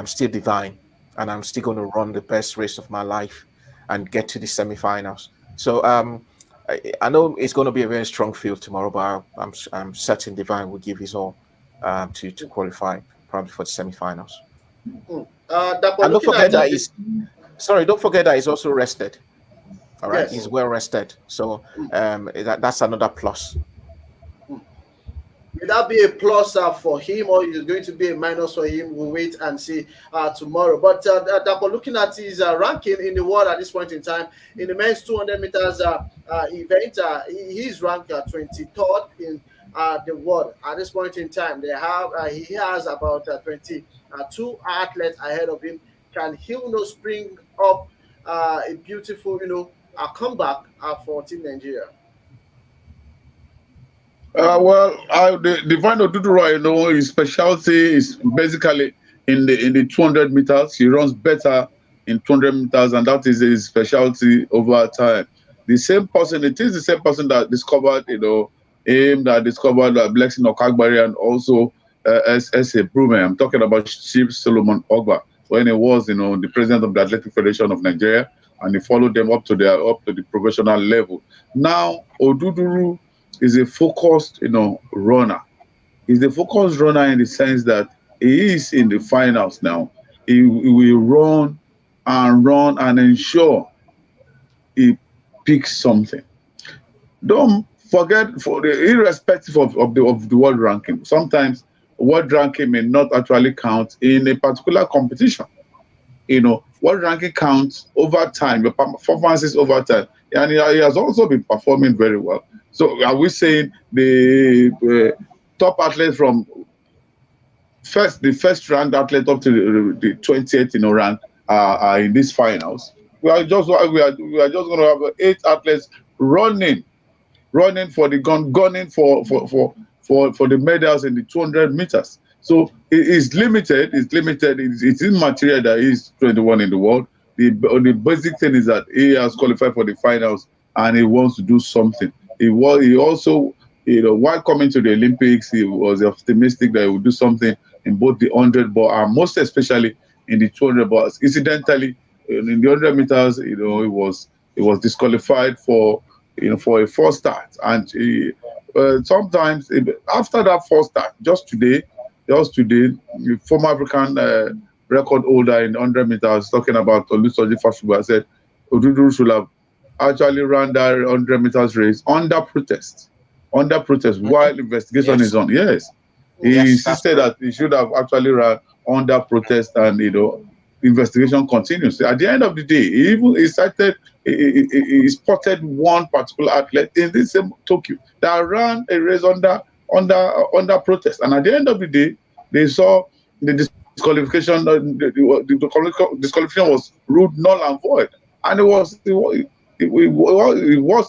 still divine, and I'm still going to run the best race of my life and get to the semifinals. So I know it's going to be a very strong field tomorrow, but I'm certain Divine will give his all to qualify probably for the semifinals. And don't forget that he's also rested. All right, yes. He's well rested, so that's another plus. Will that be a plus for him, or is it going to be a minus for him? We'll wait and see tomorrow. But looking at his ranking in the world at this point in time, in the men's 200 meters event, he's ranked 23rd in the world at this point in time. He has about 22 athletes ahead of him. Can he spring up a beautiful, a comeback for Team Nigeria? The Divine Oduduru, his specialty is basically in the 200 meters. He runs better in 200 meters, and that is his specialty over time. It is the same person that discovered, him, that discovered Blessing Oborududu, and also Ese Brume. I'm talking about Chief Solomon Ogba, when he was, the president of the Athletic Federation of Nigeria, and he followed them up to the professional level. Now, Oduduru is a focused, runner. He's a focused runner in the sense that he is in the finals now. He will run and ensure he picks something. Don't forget, irrespective of the world ranking, sometimes world ranking may not actually count in a particular competition. World ranking counts over time, your performances over time, and he has also been performing very well. So are we saying the top athlete from the first ranked athlete up to the 28th rank are in these finals? We are just going to have 8 athletes running for the gunning for the medals in the 200 meters. So it is limited. It's immaterial that he's 21 in the world. The basic thing is that he has qualified for the finals and he wants to do something. He also, while coming to the Olympics, he was optimistic that he would do something in both the 100 ball and most especially in the 200 balls. Incidentally, in the 100 meters, he was he was disqualified for for a false start. And sometimes after that false start, just today, the former African record holder in 100 meters talking about Olusoji Fashuba said Oduduru should have actually ran that 100 meters race under protest while investigation is on. Yes, he insisted that he should have actually run under protest, and investigation continues. At the end of the day, he spotted one particular athlete in this same Tokyo that ran a race under protest, and at the end of the day, they saw the disqualification. The disqualification was ruled null and void, and it was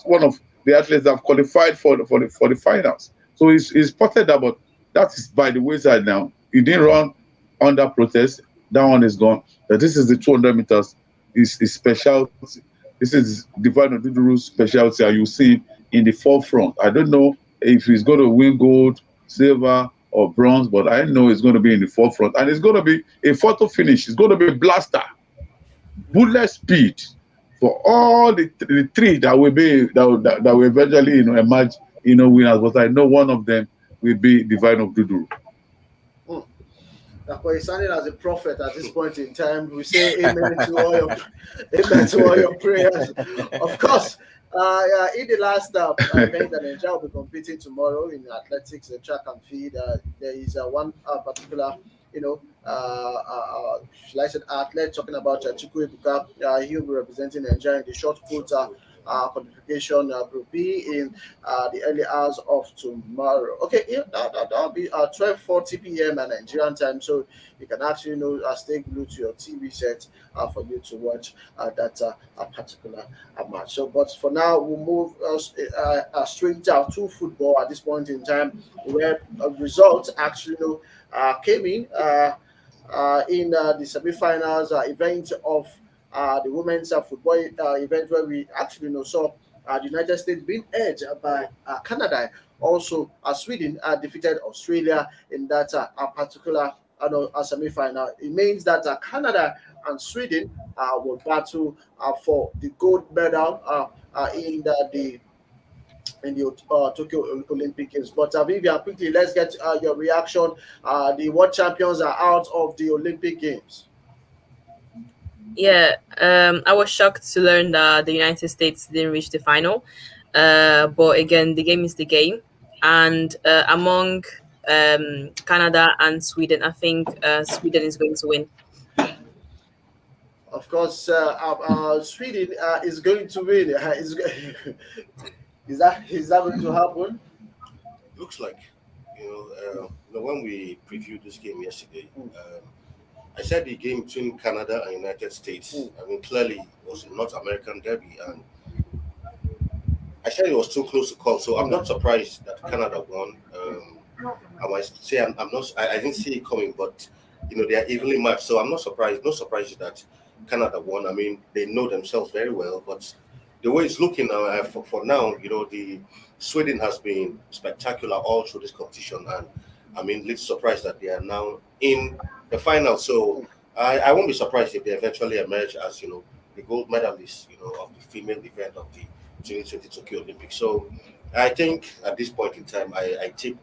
one of the athletes that qualified for the finals. So he spotted that, but that is by the wayside now. He didn't run under protest. That one is gone. But this is the 200 meters. Is specialty. This is Divine Oduduru's specialty, and you see in the forefront. I don't know if he's going to win gold, silver, or bronze, but I know it's going to be in the forefront, and it's going to be a photo finish. It's going to be a blaster, bullet speed for all the three that will eventually emerge winners. But I know one of them will be Divine Oduduru. He's sounding as a prophet at this point in time. We say amen to all your prayers. Of course, in the last event that Nigeria will be competing tomorrow in athletics, track and field, there is one particular, athlete talking about Chukwu Ebuka. He will be representing Nigeria in the short put qualification Group B in the early hours of tomorrow. Okay, yeah, that'll be 12:40 p.m. at Nigerian time, so you can actually stay glued to your TV set for you to watch that particular match. So, but for now, we'll move straight down to football at this point in time, where results actually came in the semifinals event of the women's football event, where we actually saw the United States being edged by Canada. Also, Sweden defeated Australia in that particular semi-final. It means that Canada and Sweden will battle for the gold medal in the Tokyo Olympic Games. But Vivian, quickly, let's get your reaction. The world champions are out of the Olympic Games. Yeah, I was shocked to learn that the United States didn't reach the final. But again, the game is the game. And among Canada and Sweden, I think Sweden is going to win. Of course, Sweden is going to win. Is that going to happen? Looks like, when we previewed this game yesterday, I said the game between Canada and United States, I mean, clearly it was a North American derby, and I said it was too close to call, so I'm not surprised that Canada won. I might say I didn't see it coming, but they are evenly matched, so I'm not surprised. No surprise that Canada won. I mean, they know themselves very well, but the way it's looking now, for now, the Sweden has been spectacular all through this competition, and I mean, little surprised that they are now in the final. So I won't be surprised if they eventually emerge as the gold medalists of the female event of the 2020 Tokyo Olympics. So I think at this point in time, I tip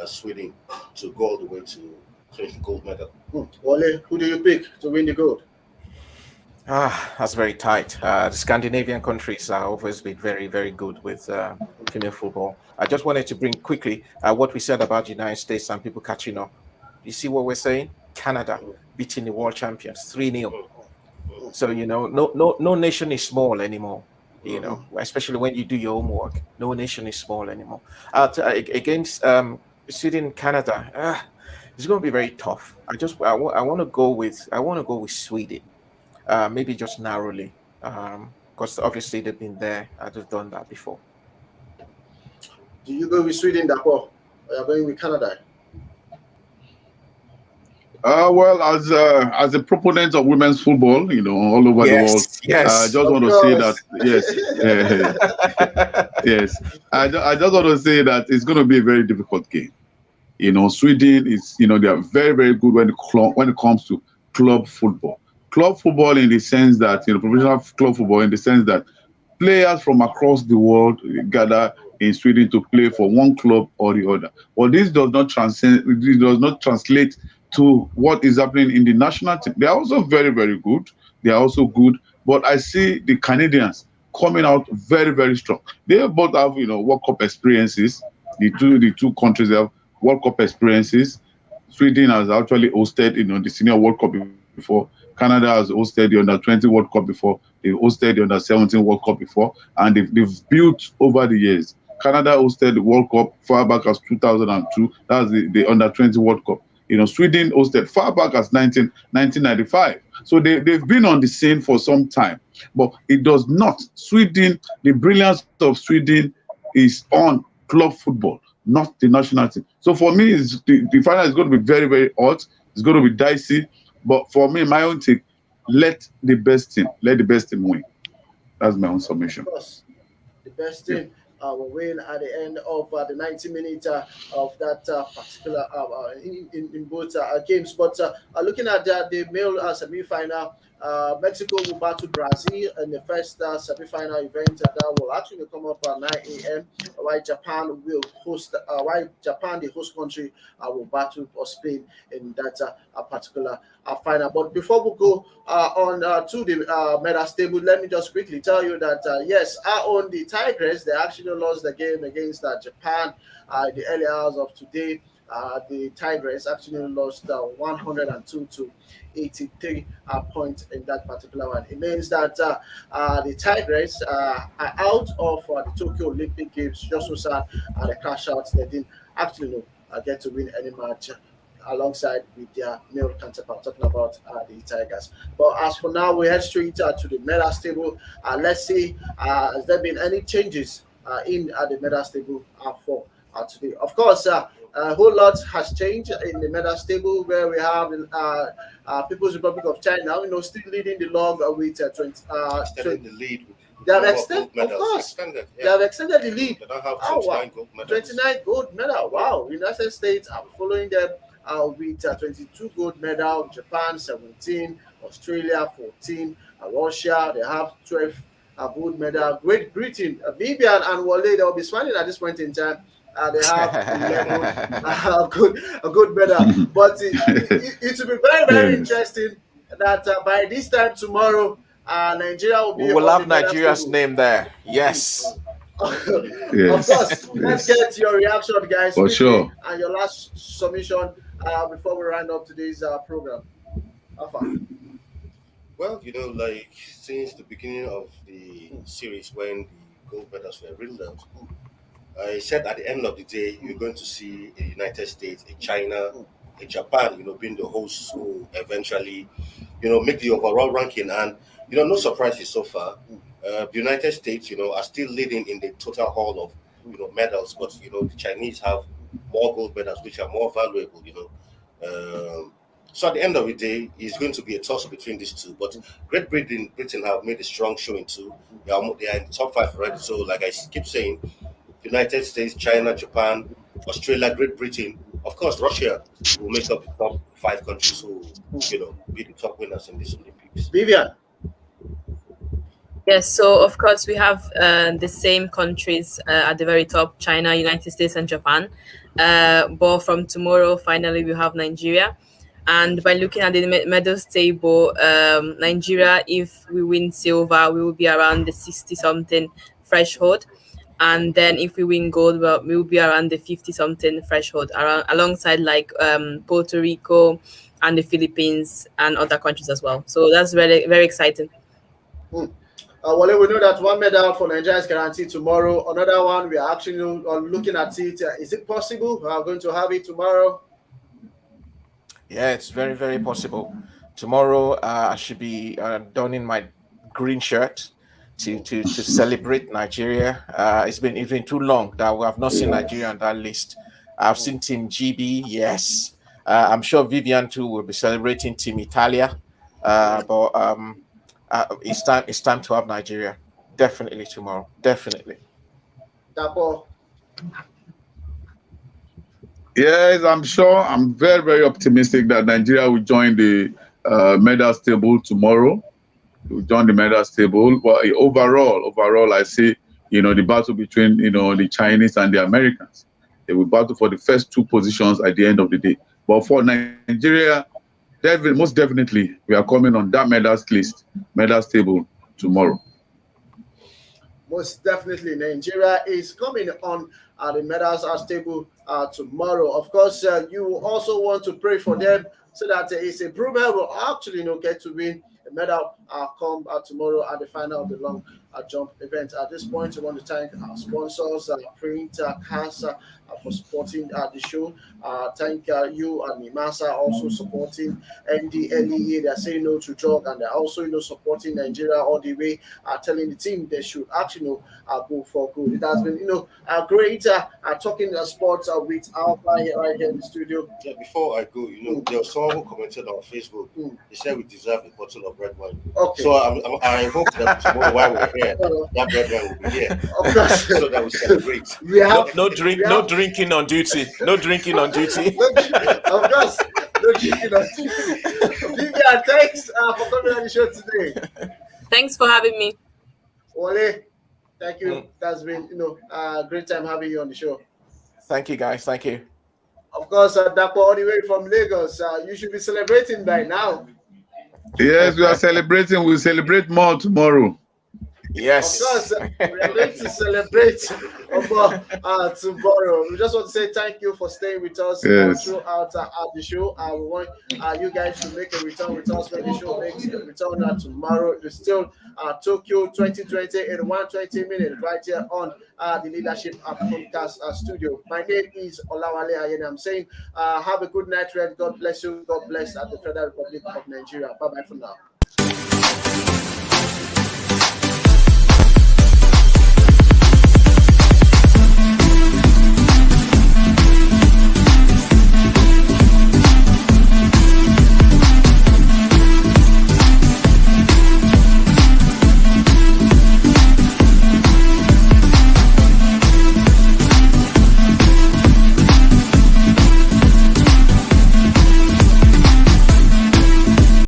Sweden to go all the way to clinch the gold medal. Wale, who do you pick to win the gold? That's very tight. The Scandinavian countries have always been very, very good with female football. I just wanted to bring quickly what we said about the United States and people catching up. You see what we're saying? Canada beating the world champions 3-0. So no nation is small anymore. Especially when you do your homework. No nation is small anymore. Against Sweden, Canada, it's going to be very tough. I want to go with Sweden. Maybe just narrowly, because obviously they've been there and they've done that before. Do you go with Sweden, Dapo? Or are you going with Canada? Well, as a proponent of women's football, all over the world, I just want to say that yes. I just want to say that it's going to be a very difficult game. Sweden is, they are very, very good when it comes to club football. Club football in the sense that, professional club football in the sense that players from across the world gather in Sweden to play for one club or the other. But this does not transcend. This does not translate to what is happening in the national team. They are also very, very good. They are also good. But I see the Canadians coming out very, very strong. They both have, World Cup experiences. The two countries have World Cup experiences. Sweden has actually hosted, the Senior World Cup before. Canada has hosted the Under-20 World Cup before. They hosted the Under-17 World Cup before, and they've built over the years. Canada hosted the World Cup far back as 2002. That's the Under-20 World Cup. Sweden hosted far back as 1995. So they've been on the scene for some time. But it does not. Sweden, the brilliance of Sweden is on club football, not the national team. So for me, the final is going to be very, very hot. It's going to be dicey. But for me, my own take, let the best team win. That's my own submission. Of course, the best team will win at the end of the 90-minute of that particular in both games. But looking at the male semi-final, Mexico will battle Brazil in the first semi-final event that will actually come up at 9 a.m. While Japan, the host country, will battle Spain in that particular final. But before we go on to the medal table, let me just quickly tell you that yes, on the Tigers, they actually lost the game against Japan the early hours of today. The Tigers actually lost 102 to 83 points in that particular one. It means that the Tigers are out of the Tokyo Olympic Games. Just so sad, they crash out. They didn't actually get to win any match alongside with their male counterpart, talking about the Tigers. But as for now, we head straight to the medal table. Let's see, has there been any changes in the medal table for today? Of course, a whole lot has changed in the medal table, where we have People's Republic of China, still leading the log with 20. Extending the lead. They have extended, of course. They have extended the lead. They don't have 29 gold medals. 29 gold medal. Wow. United States are following them with 22 gold medal. Japan 17, Australia 14, Russia they have 12 gold medal. Great Britain, Vivian and Wale, they'll be smiling at this point in time. They have 11 good medal. But it will be very, very interesting that by this time tomorrow, Nigeria will be. We will have Nigeria's name there. Yes. Of course. Let's get your reaction, guys. For sure. And your last submission before we round up today's program. Well, since the beginning of the series, when the gold medals were reeled out, I said at the end of the day, you're going to see a United States, a China, a Japan, being the hosts who eventually, make the overall ranking. And, no surprises so far. The United States, are still leading in the total haul of, medals. But, the Chinese have more gold medals, which are more valuable, So at the end of the day, it's going to be a toss between these two. But Great Britain have made a strong showing too. They are in the top 5 already. So, like I keep saying, United States, China, Japan, Australia, Great Britain, of course, Russia will make up the top 5 countries who, be the top winners in this Olympics. Vivian. Yes, so of course we have the same countries at the very top: China, United States, and Japan. But from tomorrow, finally, we have Nigeria. And by looking at the medals table, Nigeria, if we win silver, we will be around the 60-something threshold. And then if we win gold, we will be around the 50-something threshold, alongside like Puerto Rico and the Philippines and other countries as well. So that's very, very exciting. Well, we know that one medal for Nigeria is guaranteed tomorrow. Another one, we are actually looking at it. Is it possible we are going to have it tomorrow? Yeah, it's very, very possible. Tomorrow, I should be donning my green shirt to celebrate Nigeria. It's been too long that we have not seen Nigeria on that list. I've seen Team GB, yes. I'm sure Vivian too will be celebrating Team Italia. But it's time to have Nigeria. Definitely tomorrow. Definitely. Dapo. Yes, I'm sure. I'm very, very optimistic that Nigeria will join the medals table tomorrow. to join the medals table. But overall, I see, the battle between, the Chinese and the Americans. They will battle for the first 2 positions at the end of the day. But for Nigeria, most definitely, we are coming on that medals table tomorrow. Most definitely, Nigeria is coming on the medals table tomorrow. Of course, you also want to pray for them so that Ese Brume will actually get to win a medal come tomorrow at the final of the long jump event. At this point, we want to thank our sponsors, Print, Casa, for supporting the show. Thank you and Mimasa also supporting NDLEA. They're saying no to drug, and they're also supporting Nigeria all the way, telling the team they should actually go for good. It has been great talking sports with Alpha right here in the studio. Yeah, before I go, there was someone who commented on Facebook. He said we deserve a bottle of red wine. Okay. So I hope that tomorrow while we're here, that red wine will be here. Of course. So that we celebrate. We have No drinking on duty. No drinking on duty. Of course. No drinking on duty. Vivian, thanks for coming on the show today. Thanks for having me. Wale, thank you. That's been a great time having you on the show. Thank you, guys. Thank you. Of course, Dapo, all the way from Lagos. You should be celebrating by now. Yes, we are celebrating. We'll celebrate more tomorrow. Yes. Of course, we are going to celebrate tomorrow. We just want to say thank you for staying with us throughout the show. We want you guys to make a return with us when the show makes a return tomorrow. It's still Tokyo 2020 in 120 minutes right here on the Leadership Podcast studio. My name is Olawale Ayene. I'm saying have a good night, Red. God bless you. God bless the Federal Republic of Nigeria. Bye-bye for now.